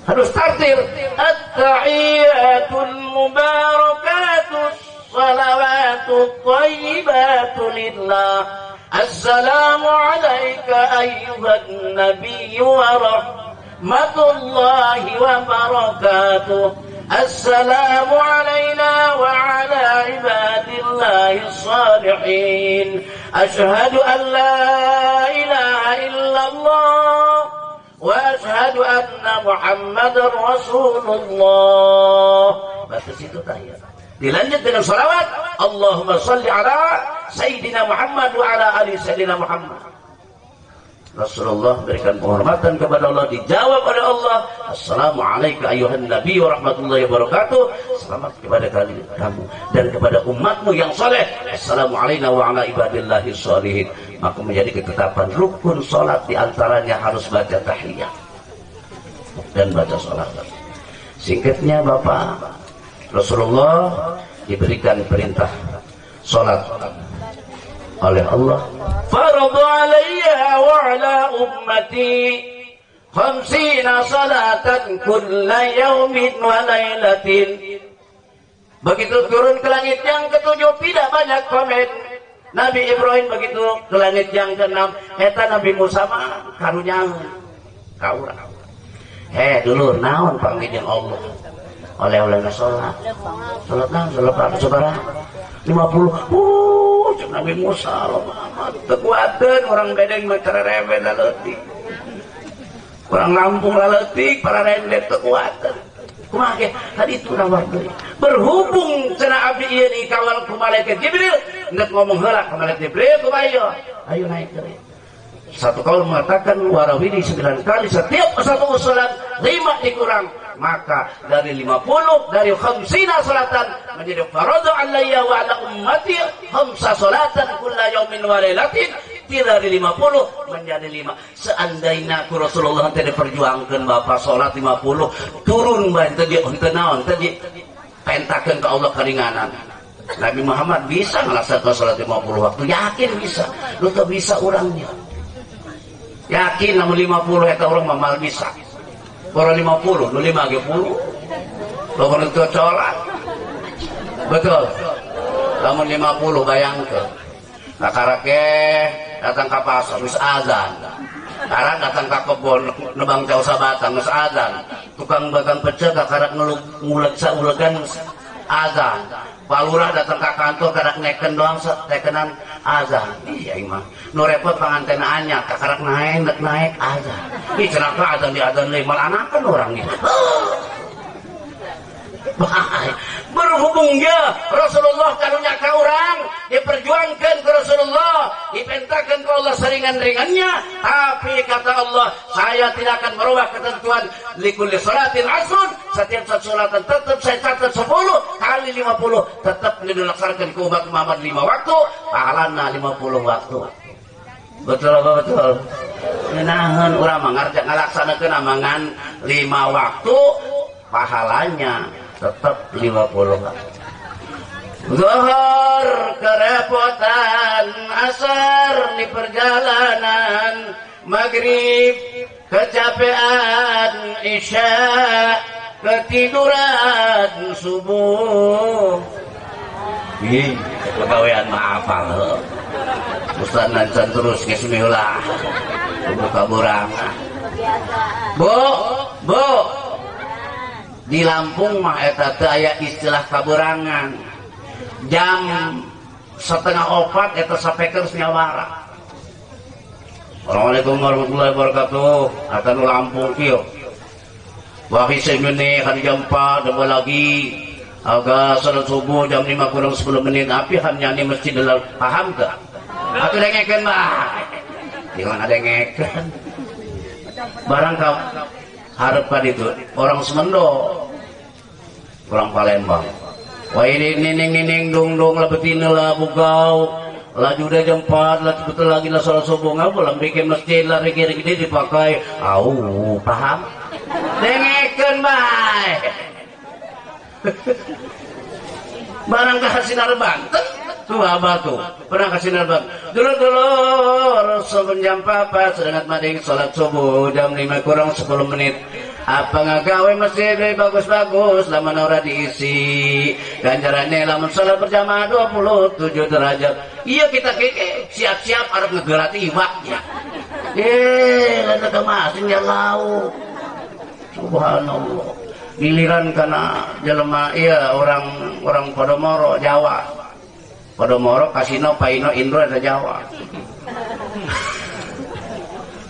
harus takdir. At-tahiyatul mubarakatus salawatut thayyibatu lillah. Assalamu alayka ayyuhan nabiy wa rahmatullahi wa barakatuh. Assalamu alayna wa ala ibadillahi salihin. Ashhadu an la ilaha illallah wa ashhadu anna Muhammadar Rasulullah. Batas itu tahiyat. Dilanjut dengan salawat. Allahumma salli ala Sayyidina Muhammad wa ala ali Sayyidina Muhammad. Rasulullah berikan penghormatan kepada Allah, dijawab oleh Allah, Assalamualaikum ayuhan nabi wa rahmatullahi wa barakatuh. Selamat kepada kamu dan kepada umatmu yang saleh. Assalamualaikum wa ala ibadillahi sholihin. Maka menjadi ketetapan rukun sholat, diantaranya harus baca tahiyat dan baca sholat. Singkatnya Bapak, Rasulullah diberikan perintah sholat oleh Allah. Faradu alayya wa ala ummati 50 salatan kulla yaumin wa laylatin. Begitu turun ke langit yang ketujuh, tidak banyak komen. Nabi Ibrahim begitu ke langit yang ke-6, eta Nabi Musa mah karunya kaura. Dulur naon panggilin Allah. Oleh-olehna sholat. Sholat naon, sholat saudara. 50. Nabi Musa tekuatan orang bedeng cara rebe laletik, orang Lampung laletik para rebe tekuatan. Kumaha tadi itu nawar deui berhubung cenah abdi ieu ni kawal ku malaikat Jibril, ngeuk ngomong heula ka malaikat Jibril kumaha ayo naik deui. Satu kaul mengatakan warawidi 9 kali, setiap satu salat 5 dikurang, maka dari 50 dari 50 salatan menjadi faradu alayya wa ala ummati 5 salatan kulla yaumin wa lailatin. Dari 50 menjadi 5. Seandainya ku Rasulullah tadi perjuangkan Bapak salat 50 turun bae tadi henteu naon tadi pentakeun ka Allah keringanan. Nabi Muhammad bisa ngelaksanakan salat 50 waktu, yakin bisa. Lu teu bisa urangnya. Yakin namun 50 eta orang mamal bisa. Orang 50, nu 5 ge 10. Lo menentu colat. Betul. Namun 50 bayangkeun. Sakarake datang ka pasar wis azan. karena datang ke kebun nebang jauh sabatan geus adzan tukang bagang pecel karak nguleg saulegan azan. Pak Lurah datang ke kantor karak neken doang tekenan azan. Iya mah nu repot panganten anya karak naik azan. Ih celaka azan di azan leuy mal anakeun urang ieu. Berhubung ya Rasulullah karunya ka urang diperjuangkan ke Rasulullah dipentakan ke Allah seringan-ringannya, tapi kata Allah saya tidak akan merubah ketentuan likulli sholatin asrun, setiap salatan tetap saya catat 10 kali 50 tetap dilaksanakan ke umat Muhammad 5 waktu pahalana 50 waktu. Betul apa betul? Nahan urang mangarja ngalaksanakeun amangan 5 waktu pahalanya tetap 50. Zuhur kerepotan, asar di perjalanan, maghrib kecapean, isya ketiduran, subuh. Ih, pegawaian maafal. Ustaz nancan terus bismillah. Buka burang. Bu. Di Lampung mah eta teh aya istilah kaburangan. Jam 3:30 eta sapeker nyawara. Assalamualaikum warahmatullahi wabarakatuh. Atan Lampung kieu. Wa hise menit hari jam 4 deui lagi. Aga salat subuh jam 5 kurang 10 menit api hanya di masjid dalam paham teu? Atuh dengekeun mah. Jangan ada dengekeun. Barang kau harapan itu orang Semendo, orang Palembang. Wah ini nining dung lebetin lah bugau, laju udah jam 4, laju betul lagi lah sholat subuh ngapa bikin masjid lah gede dipakai. Paham? Dengekeun bae. Barang ka Sinar Banten tuh abah tuh pernah kasih Sinar Banten dulur sebelum jam 4 sedangkan mading sholat subuh jam 5 kurang 10 menit apa ngagawe masjid bagus-bagus lamun ora diisi ganjarannya lamun sholat berjamaah 27 derajat. Iya kita siap-siap arep ngegerati iwaknya lana kemasin ya lau subhanallah giliran karena jelema iya orang Podomoro Jawa. Podomoro Kasino Paino Indro ada Jawa.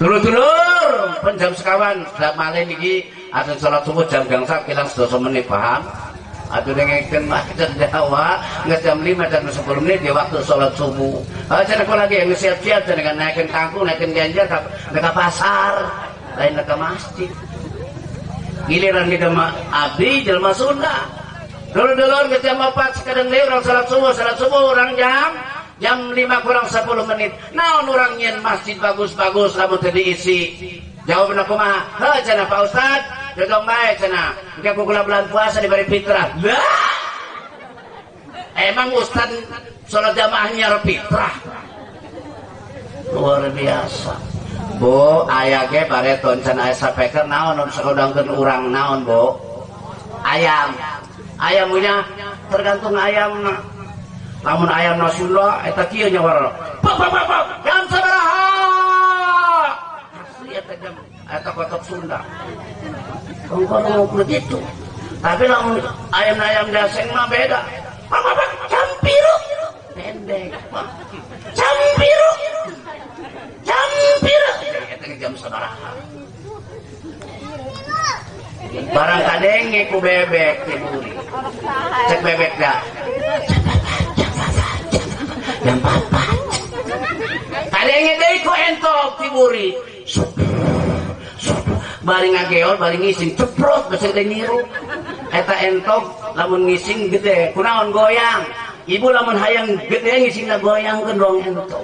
Dulur penjam sekawan dak malih niki atuh salat subuh jam gangsal kilang 12 menit paham. Atuh dengekeun mah Jawa geus jam 5 dan 10 menit di waktu salat subuh. Cenah kula lagi geus siap-siap cenah naikeun kangkung naikeun ganjar ka pasar lain ka masjid. Giliran kita abdi jelma Sunda. Dulur-dulur ke jam 4 sekadang deui urang salat subuh urang jam 5 kurang 10 menit. Naon urang nyen masjid bagus-bagus lamun teu diisi. Jawabna kumaha? Heuh cenah Pak Ustad, jogong bae cenah. Engke kukula bulan puasa diberi fitrah. Lah. Emang Ustad salat jamaahnya fitrah. Luar biasa. Bu, aya ge bareton can aya sapeker naon sakodangkeun urang naon, Bu? Ayam. Ayam punya tergantung ayamna. Lamun ayamna Sunda eta kieu nyawara. Bak. Jam sabaraha? Asli eta jam eta kotok Sunda. Kalau begitu. Tapi lamun ayam daseng mah beda. Bak. Jam piru. Pendek, Pak. Jam piru. Jam sabaraha? Barang kadenge ku bebek tiburi. Cek bebek dah. Jam 4. Kadenge deui ku entok tiburi. Bari ngageol, bari ngising ceprot basa teh niru. Eta entok lamun ngising gede, kunaon goyang. Ibu lamun hayang gede ngisingna goyangkeun dong entok.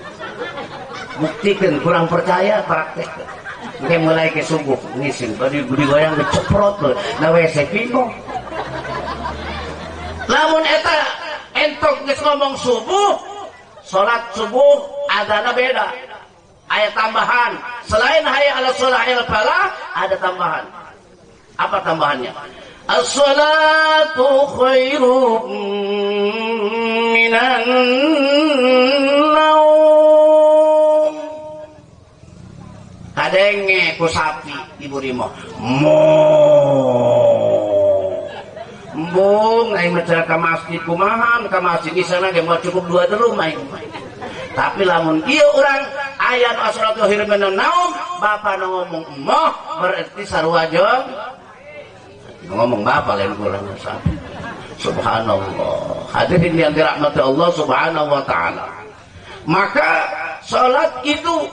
Buktikan kurang percaya praktek. Oke mulai ke subuh ngising badi goyang ceprot na WC pino. Lamun eta entok geus ngomong subuh, salat subuh adana beda. Aya tambahan. Selain hayya 'alas shalah hayya 'alal falah ada tambahan. Apa tambahannya? As-salatu khairum minan naum. kadenge ku sapi ibu rimo embung aing mecara ka masjid kumahan ka masjid di sana ge mau cukup 2 derum aing. Tapi lamun ieu urang aya nu as-salatu khairun minan naum bapa nu ngomong emoh berarti sarua jeung ngomong bapa lain kurang sapi. Subhanallah. Hadirin yang dirahmati Allah Subhanahu wa taala. Maka salat itu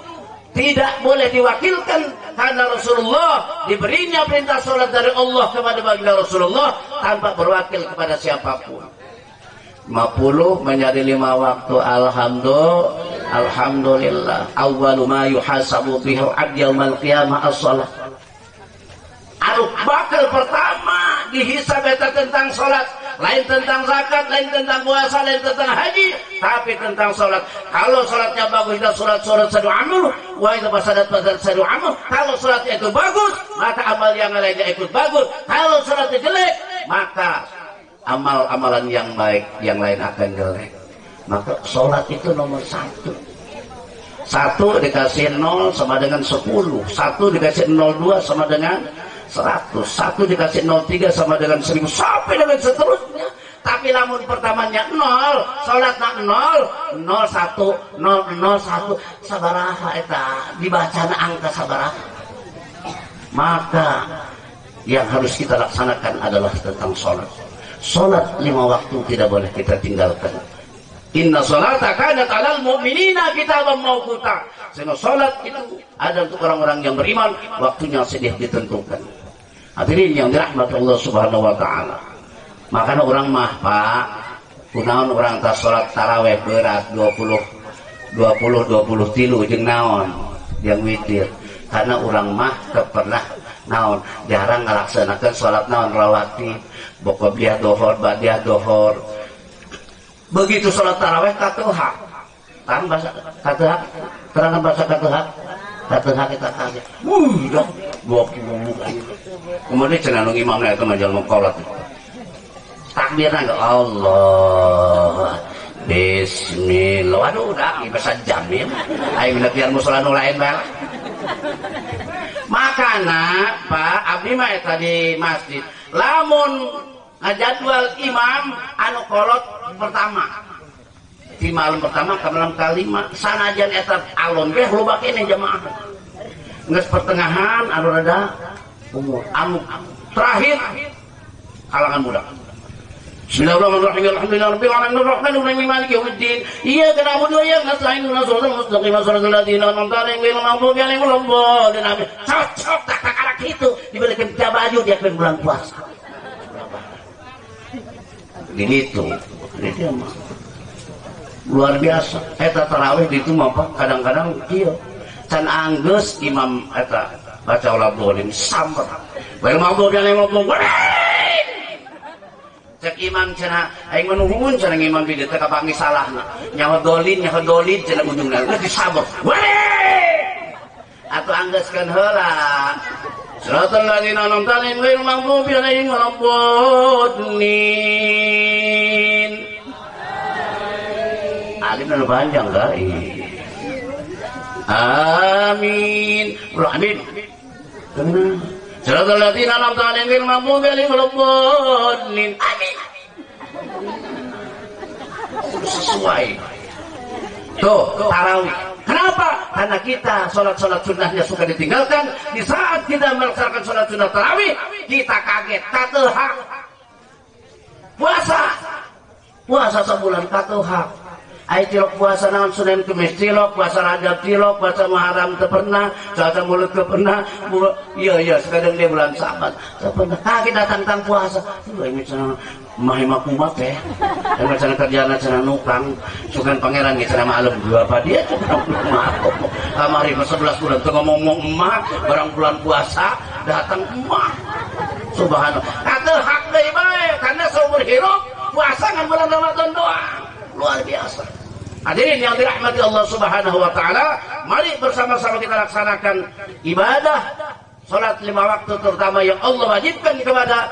tidak boleh diwakilkan karena Rasulullah diberinya perintah salat dari Allah kepada baginda Rasulullah tanpa berwakil kepada siapapun. 50 menjadi 5 waktu. Alhamdulillah. Awwalu ma yuhasabu bihi al-'abd yaumil qiyamah as-shalah. Anu bakal pertama dihisab eta tentang salat, lain tentang zakat, lain tentang puasa, lain tentang haji, tapi tentang salat. Kalau salatnya bagus dan salat sadu amal, wa idza fasadat sadu amal. Kalau salatnya itu bagus, maka amal yang lainnya ikut bagus. Kalau salatnya jelek, maka amal-amalan yang baik yang lain akan jelek. Maka salat itu nomor 1. 1 dikasih 0 sama dengan 10. 1 dikasih 02 sama dengan 100. 1 dikasih 03 sama dengan 1000 sampai dengan seterusnya. Tapi lamun pertamanya 0, salatna 0, 01, 001 sabaraha eta dibacana angka sabaraha. Maka yang harus kita laksanakan adalah tentang salat. Salat 5 waktu tidak boleh kita tinggalkan. Inna salata kanat 'alal mu'minina kitaban mawquta. Sehingga salat itu ada untuk orang-orang yang beriman, waktunya sudah ditentukan. Hadirin yang dirahmati Allah Subhanahu wa taala. Makanya orang mah Pak, kunaon orang tas salat tarawih berat 20 tilu jeung naon yang witir. Karena orang mah pernah naon jarang ngalaksanakeun salat naon rawatib, qobliyah dohor, ba'diyah dohor. Begitu salat tarawih katuha. Kan bahasa katuha, terangan bahasa katuha. Katuha kita kaget. Dah kemudian cenah nu imamna eta mah jalma qolat. Takbirna ke Allah. Bismillah. Waduh udah bahasa jamil. Aing biar musala nu lain bae. Makana Pak abdi mah eta di masjid. Lamun ngajadwal imam anu kolot pertama. Di malam pertama ke malam kelima sanajan eta alon ge loba kene jamaah. Geus pertengahan anu rada umur anu terakhir kalangan muda. Bismillahirrahmanirrahim. Alhamdulillahirabbil alamin arrahmanir rahim maliki yaumiddin. Iyyaka na'budu wa iyyaka nasta'in ihdinas siratal mustaqim siratal ladzina an'amta alaihim ghairil maghdubi 'alaihim waladdallin. Cocok tak karak itu diberikan baju dia ke bulan puasa. Begitu. Itu mah luar biasa. Eta tarawih ditu mah kadang-kadang kieu. Can anggeus imam eta baca waladdallin samber. Bae maghdubi 'alaihim waladdallin. Cek imam cenah aing menuhun cenah imam di dieu teh kapangi salahna. Nyawa dolin cenah ujungna geus disabok. Atuh anggeuskeun heula. Siratal ladzina an'amta 'alaihim ghairil maghdubi 'alaihim waladdallin. Alim nu panjang kali. Amin. Amin. Siratal ladzina an'amta 'alaihim ghairil maghdubi 'alaihim waladdallin. Amin. Sesuai. Tuh, tarawih. Kenapa? Karena kita sholat-sholat sunnahnya suka ditinggalkan. Di saat kita melaksanakan sholat sunnah tarawih, kita kaget. Katuhak. Puasa sebulan katuhak. Ai cilok puasa naon Senin Kemis cilok, puasa Rajab cilok, puasa Muharram teu pernah, puasa Maulud teu pernah. Iya sekadang dia bulan Sabat teu pernah. Kita tantang puasa. Ini cenah mahima kumat teh. Dan cenah kerjana cenah nukang, sukan pangeran ge cenah malem dua apa dia cenah emak. Kamari 11 bulan teu ngomong emak, barang bulan puasa datang emak. Subhanallah. Kata hak deui bae karena seumur hidup puasa ngan bulan Ramadan doang. Luar biasa. Hadirin yang dirahmati Allah Subhanahu wa taala, mari bersama-sama kita laksanakan ibadah salat 5 waktu terutama yang Allah wajibkan kepada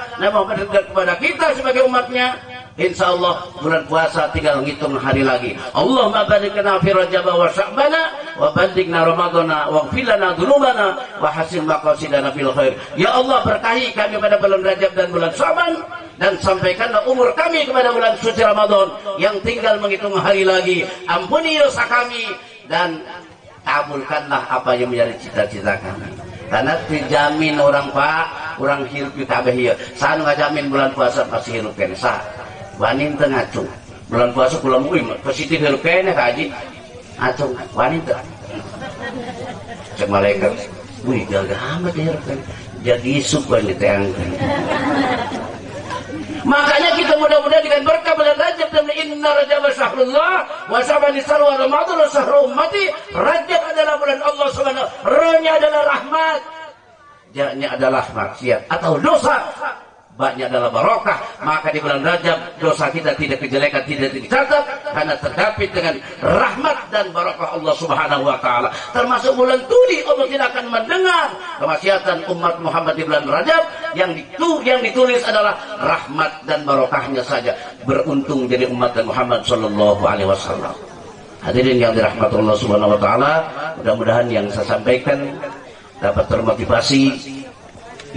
kita sebagai umatnya Insya Allah bulan puasa tinggal ngitung hari lagi. Allahumma barik lana fi Rajab wa Sya'bana wa ballighna Ramadana waghfir lana dzunubana wa hasin maqasidana fil khair. Ya Allah, berkahi kami pada bulan Rajab dan bulan Sya'ban, dan sampaikanlah umur kami kepada bulan suci Ramadan yang tinggal menghitung hari lagi. Ampuni dosa kami dan kabulkanlah apa yang menjadi cita-cita kami. Karena dijamin orang Pak, orang hirup di kabeh ieu. Saya ngajamin bulan puasa pasti hirup kene sah. Wanin teu ngacung. Bulan puasa kula muih positif hirup kene ka Haji. Acung wanin teu. Cek malaikat, wih jaga amat hirup kene. Jadi suka diteangkeun. Makanya kita mudah-mudahan dengan berkah bulan Rajab dan inna Rajab syahrullah wa Sya'ban wa Ramadan syahrul ummati. Rajab adalah bulan Allah Subhanahu. Ra-nya adalah rahmat. Ja-nya adalah maksiat atau dosa. Ba-nya adalah barokah. Maka di bulan Rajab dosa kita tidak kejelekan, tidak dicatat karena terdapat dengan rahmat dan barokah Allah Subhanahu wa taala. Termasuk bulan Tuli, Allah tidak akan mendengar kemaksiatan umat Muhammad di bulan Rajab. Yang ditulis adalah rahmat dan barokahnya saja. Beruntung jadi umat Muhammad sallallahu alaihi wasallam. Hadirin yang dirahmati Allah Subhanahu wa taala, mudah-mudahan yang saya sampaikan dapat termotivasi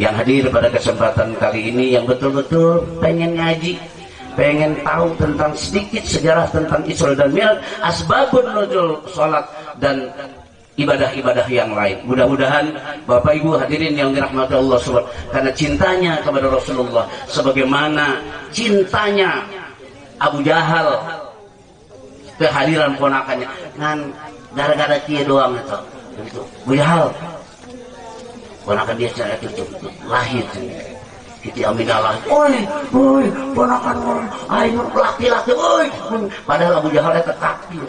yang hadir pada kesempatan kali ini, yang betul-betul pengen ngaji, pengen tahu tentang sedikit sejarah tentang Isra dan Mi'raj, asbabun nuzul salat dan ibadah-ibadah yang lain. Mudah-mudahan Bapak Ibu hadirin yang dirahmati Allah Subhanahu, karena cintanya kepada Rasulullah sebagaimana cintanya Abu Jahal kehadiran ponakannya, kan gara-gara dia doang itu. Abu Jahal ponakan dia secara itu lahir Siti Aminah lahir, oi, ponakan ayo laki-laki, oi. Padahal Abu Jahal itu kafir.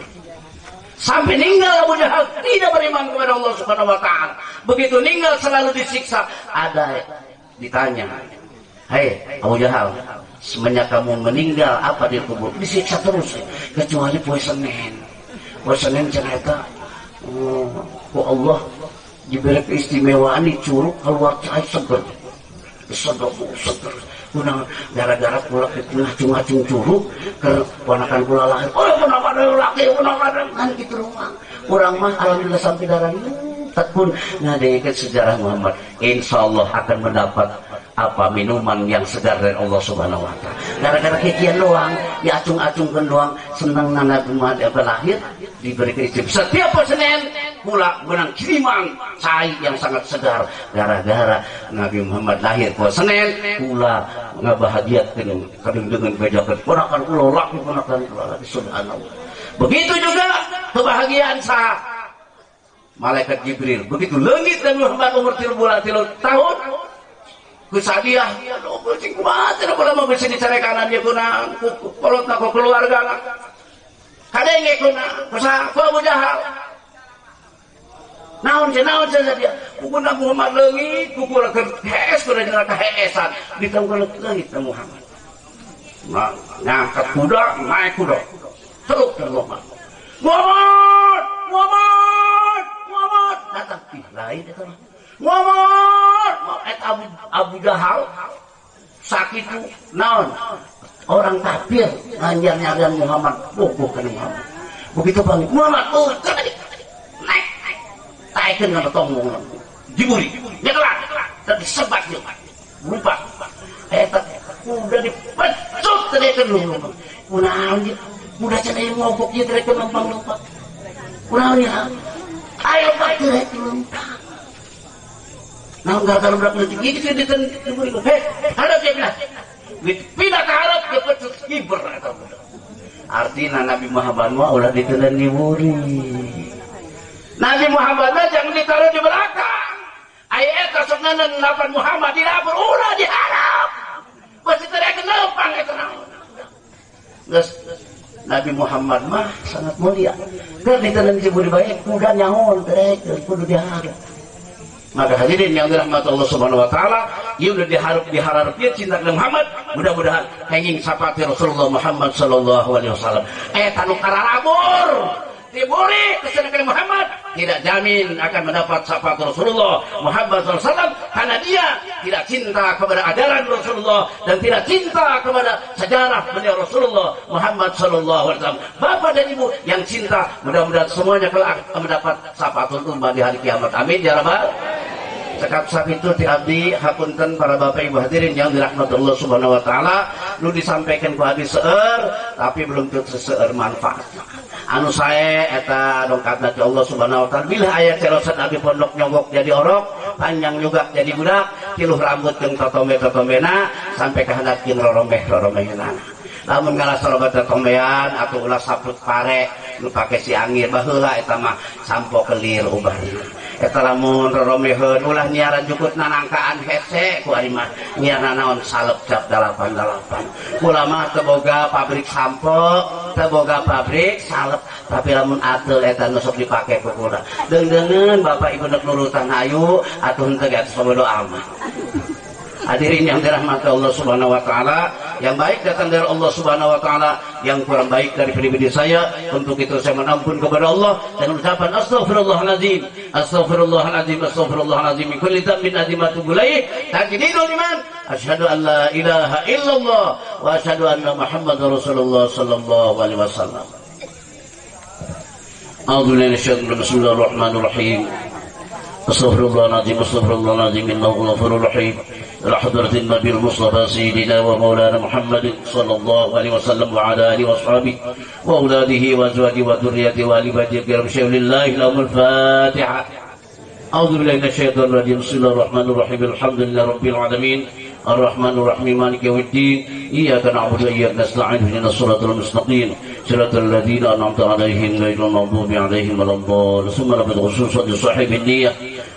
Sampai meninggal Abu Jahal tidak beriman kepada Allah Subhanahu wa taala. Begitu meninggal selalu disiksa. Ada ditanya, "Hei Abu Jahal, semenjak kamu meninggal apa di kubur?" Disiksa terus kecuali poe Senin. Poe Senin cerita, "Oh Allah diberi keistimewaan di curug keluar cai seger gara-gara pula ke acung-acung curug ke ponakan pula lahir, ponakan laki kan gitu rumah kurang mah alhamdulillah sampai darah pun ngadengekeun sejarah Muhammad, insya Allah akan mendapat apa minuman yang segar dari Allah Subhanahu wa taala. Gara-gara kekian doang, diacung-acungkeun doang, senang Nabi Muhammad lahir diberi keistimewaan. Setiap Senin pula menang kiriman cai yang sangat segar gara-gara Nabi Muhammad lahir pada Senin pula ngabahagiakeun kadang-kadang bejakeun ponakan kula laki ponakan kula laki, subhanallah. Begitu juga kebahagiaan sah malaikat Jibril. Begitu leungit Nabi Muhammad umur 3 tahun kusadiah ya lo kucing kuat tidak pernah mau bisa dicarekan dia kuna kolot nak keluarga nak kadenge kuna kusa ku Abu Jahal naon saja dia kuna Muhammad leungit ku kula ke hees kuna jeung ka heesan ditangkal leungit Muhammad ngangkat kuda naik kuda terus Muhammad datang lain itu Muhammad Abu Jahal sakit itu naon orang kafir ngajar Muhammad bukan Muhammad begitu bang Muhammad naik taikeun kana tongong diburi nyekelat dan disebat lupa eta udah dipecut tereken lu kunaon udah cenah ngobok ieu tereken lempang lupa kunaon ya ayo bae lupa. Nah, gara-gara berapa detik ini kita diberi, harap dia bilang, pindah ke harap dia pecut kiber. Artinya Nabi Muhammad ulah ditelan diburi. Nabi Muhammad jangan ditaruh di belakang. Ayat kesenangan Nabi Muhammad di dapur ulah diharap. Pasti teriak kenapa itu Nabi Muhammad mah sangat mulia. Kalau ditelan diburi baik, kuda nyahon teriak kudu diharap. Maka hadirin yang dirahmati Allah Subhanahu wa taala, ieu udah diharap dia cinta kepada Muhammad, mudah-mudahan henging sapati Rasulullah Muhammad sallallahu alaihi wasallam. Eta nu kararabur diburi kesenangan Muhammad, tidak jamin akan mendapat syafaat Rasulullah Muhammad SAW, karena dia tidak cinta kepada ajaran Rasulullah dan tidak cinta kepada sejarah beliau Rasulullah Muhammad SAW. Bapak dan Ibu yang cinta, mudah-mudahan semuanya kelak mendapat syafaatul ummah di hari kiamat. Amin ya rabbal. Sekap itu diabdi hapunten para bapak ibu hadirin yang dirahmati Allah Subhanahu wa taala, nu disampaikan ku abdi seueur tapi belum tentu seueur manfaat. Anu sae eta dongkatna ti Allah Subhanahu wa taala, bila aya cerosan abdi pondok nyogok jadi orok, panjang juga jadi budak, tiluh rambut jeung totombe-totombena sampai ka handakeun rorombeh-rorombehna. Lamun ngalasa loba totombean atuh ulah saput pare nu pake si angin baheula eta mah sampo kelir ubahna. Eta lamun roromeheun ulah nyiaran jukut nanangkaan hese ku ari mah nyiarna naon salep cap 88. Kula mah teu boga pabrik sampo, teu boga pabrik salep, tapi lamun ateul eta nu sok dipake ku kula. Deung-deungeun Bapak Ibu nek nurutan ayu atuh henteu ge atuh doa mah. Hadirin yang dirahmati Allah Subhanahu wa taala, yang baik datang dari Allah Subhanahu wa taala, yang kurang baik dari pribadi saya, untuk itu saya menampun kepada Allah dengan ucapan astaghfirullahalazim, astaghfirullahalazim, astaghfirullahalazim min kulli dhanbin adzimatu bulaih tajdidul iman, asyhadu an la ilaha illallah wa asyhadu anna muhammadar rasulullah sallallahu alaihi wasallam. A'udzu billahi minasyaitonir rajim. Bismillahirrahmanirrahim. Astaghfirullahalazim, astaghfirullahalazim, innahu ghafurur rahim. إلى حضرة النبي المصطفى سيدنا ومولانا محمد صلى الله عليه وسلم وعلى آله وأصحابه وأولاده وأزواجه وذريته وآل بيته الكرام. شيء لله لهم الفاتحة. أعوذ بالله من الشيطان الرجيم. بسم الله الرحمن الرحيم. الحمد لله رب العالمين الرحمن الرحيم مالك يوم الدين. إياك نعبد وإياك نستعين اهدنا الصراط المستقيم صراط الذين أنعمت عليهم غير المغضوب عليهم ولا الضالين. ثم لقد خصوصا لصاحب النية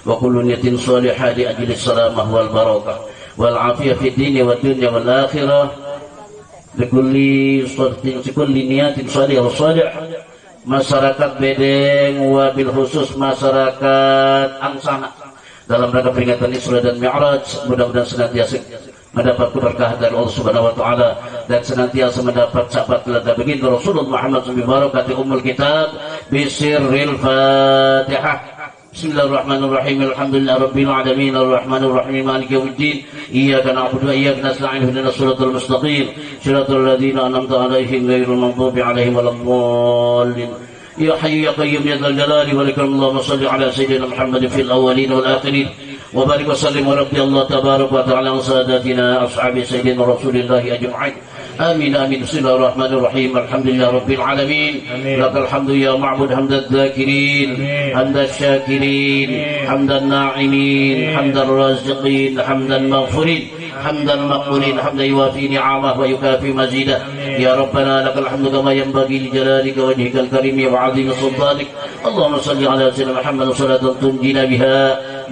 وكل نية صالحة لأجل السلامة والبركة والعافية في الدين والدنيا والآخرة لكل نيات صالحة وصالح. Masyarakat Bedeng, wabil khusus masyarakat Angsana, dalam rangka peringatan Isra dan Mi'raj, mudah-mudahan senantiasa mendapat keberkahan dari Allah Subhanahu wa taala dan senantiasa mendapat syafaat lada baginda Rasulullah Muhammad sallallahu alaihi wasallam, ummul kitab bisirril Fatihah. Bismillahirrahmanirrahim. Alhamdulillah rabbil alamin arrahmanir rahim maliki yaumiddin. Iyyaka na'budu wa iyyaka nasta'in ihdinas siratal mustaqim siratal ladzina an'amta 'alaihim ghairil maghdubi 'alaihim waladdallin. Ya hayyu ya qayyum ya dzal jalali wal ikram. Allahumma shalli 'ala sayyidina Muhammadin fil awwalin wal akhirin wa barik wa sallim wa radiyallahu tabaraka wa ta'ala an sadatina ashabi sayyidina Rasulillah ajma'in. آمين آمين. بسم الله الرحمن الرحيم. الحمد لله رب العالمين. لك الحمد يا معبود حمد الذاكرين حمد الشاكرين حمد الناعمين حمد الرازقين حمد المغفورين حمد المقبولين حمد يوافي نعمه ويكافي مزيده. يا ربنا لك الحمد كما ينبغي لجلالك وجهك الكريم وعظيم سلطانك. اللهم صل على سيدنا محمد صلاة تنجينا بها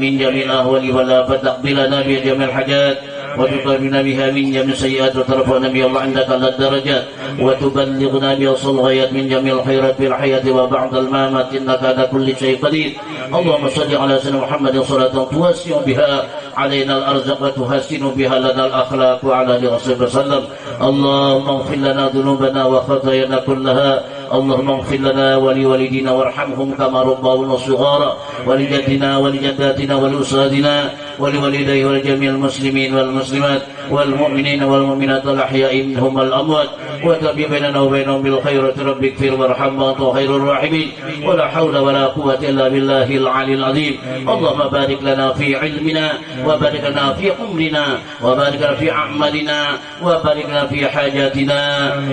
من جميع الأهوال والآفات، تقبلنا بها جميع الحاجات وتقربنا بها من جميع السيئات وترفعنا بها الله عندك على الدرجات وتبلغنا بها الغايات من جميع الخيرات في الحياة وبعد الممات إنك على كل شيء قدير. اللهم صل على سيدنا محمد صلاة توسع بها علينا الأرزاق وتحسن بها لنا الأخلاق وعلى آله وصحبه وسلم. اللهم اغفر لنا ذنوبنا وخطايانا كلها. اللهم اغفر لنا ولوالدينا وارحمهم كما ربونا صغارا ولجدنا ولجداتنا ولأستاذنا ولوالديه ولجميع المسلمين والمسلمات والمؤمنين والمؤمنات الأحياء منهم والأموات وتب بيننا وبينهم بالخيرات. رب اغفر وارحم وأنت خير الراحمين. ولا حول ولا قوة إلا بالله العلي العظيم. اللهم بارك لنا في علمنا وبارك لنا في عمرنا وبارك لنا في أعمالنا وبارك لنا في حاجاتنا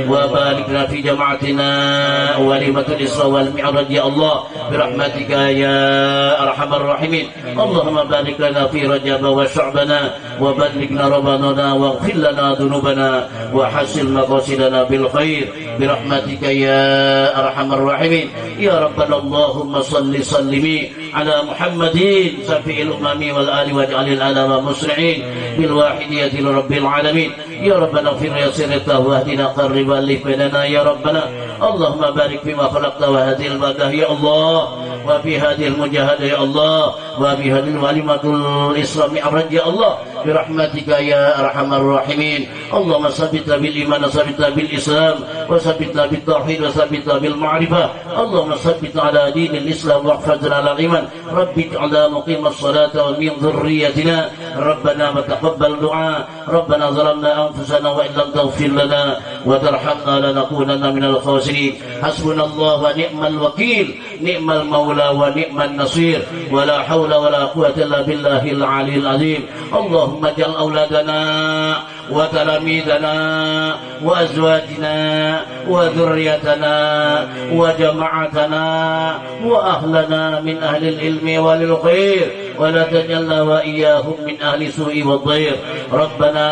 وبارك لنا في جماعتنا وليمة الإسراء والمعراج يا الله برحمتك يا أرحم الراحمين. اللهم بارك لنا في رجب وشعبنا وبلغنا رمضاننا واغفر لنا ذنوبنا وحسن مقاصدنا بالخير برحمتك يا أرحم الراحمين. يا ربنا اللهم صل سلمي على محمد شفيع الأمم والآل واجعل الأنام مسرعين بالواحدية لرب العالمين. يا ربنا اغفر يسرته واهدنا قرب ألف بيننا يا ربنا. اللهم بارك فيما خلقت وهذه البلدة يا الله وفي هذه المجاهدة يا الله وفي هذه الوليمة الإسلام معراج يا الله برحمتك يا أرحم الراحمين. اللهم ثبتنا بالإيمان ثبتنا بالإسلام وثبتنا بالتوحيد وثبتنا بالمعرفة اللهم ثبتنا على دين الإسلام واحفظنا على الإيمان رب اجعلنا مقيم الصلاة ومن ذريتنا ربنا وتقبل دعاء ربنا ظلمنا أنفسنا وإن لم تغفر لنا وترحمنا لنكونن من الخاسرين حسبنا الله ونعم الوكيل نعم المولى ونعم النصير ولا حول ولا قوة إلا بالله العلي العظيم اللهم اجعل أولادنا وتلاميذنا وأزواجنا وذريتنا وجماعتنا وأهلنا من أهل العلم وللخير ولا تجعلنا وإياهم من أهل سوء والضير ربنا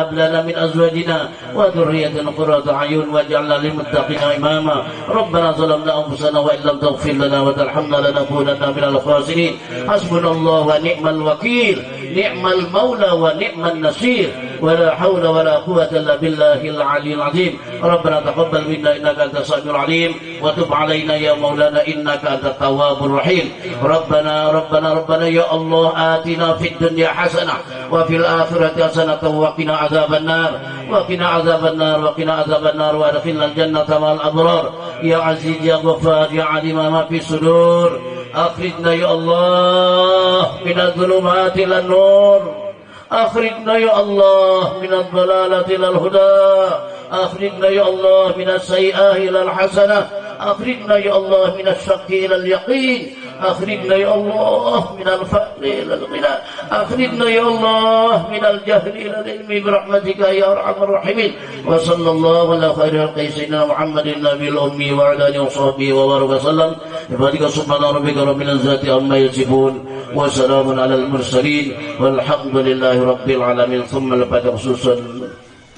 هب لنا من أزواجنا وذريتنا قرة أعين واجعلنا للمتقين إماما ربنا ظلمنا أنفسنا وإن لم تغفر لنا وترحمنا لنكونن من الخاسرين حسبنا الله ونعم الوكيل نعم المولى ونعم النصير ولا حول ولا قوة إلا بالله العلي العظيم ربنا تقبل منا إنك أنت السميع العليم وتب علينا يا مولانا إنك أنت التواب الرحيم ربنا يا الله آتنا في الدنيا حسنة وفي الآخرة حسنة وقنا عذاب النار وقنا عذاب النار وادخلنا الجنة مع الأبرار يا عزيز يا غفار يا عليم ما في الصدور أخرجنا يا الله من الظلمات إلى النور أخرجنا يا الله من الضلالة إلى الهدى أخرجنا يا الله من السيئة إلى الحسنة أخرجنا يا الله من الشك إلى اليقين أخرجنا يا الله من الفقر إلى الغنى أخرجنا يا الله من الجهل إلى العلم برحمتك يا أرحم الراحمين وصلى الله على خير خلق سيدنا محمد النبي الأمي وعلى آله وصحبه وبارك وسلم بفضلك سبحان ربك رب العزة عما يصفون وسلام على المرسلين والحمد لله رب العالمين ثم لبعد خصوصا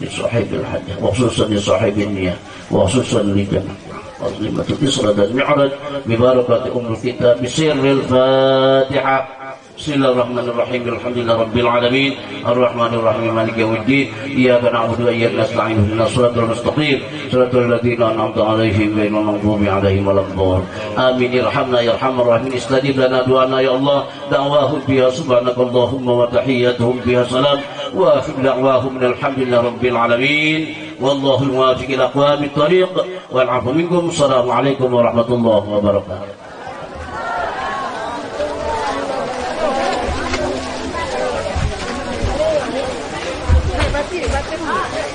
لصاحب الحج وخصوصا لصاحب النية وخصوصا لجنة عظيمة الإسراء والمعراج ببركة أم الكتاب بسر الفاتحة بسم الله الرحمن الرحيم الحمد لله رب العالمين الرحمن الرحيم مالك يوم الدين إياك نعبد وإياك نستعين اهدنا الصراط المستقيم صراط الذين أنعمت عليهم غير المغضوب عليهم ولا الضالين آمين ارحمنا يا أرحم الراحمين استجب لنا دعانا يا الله دعواهم فيها سبحانك اللهم وتحياتهم فيها سلام وآخر دعواهم من الحمد لله رب العالمين والله الموافق إلى أقوام الطريق والعفو منكم السلام عليكم ورحمة الله وبركاته. Batik.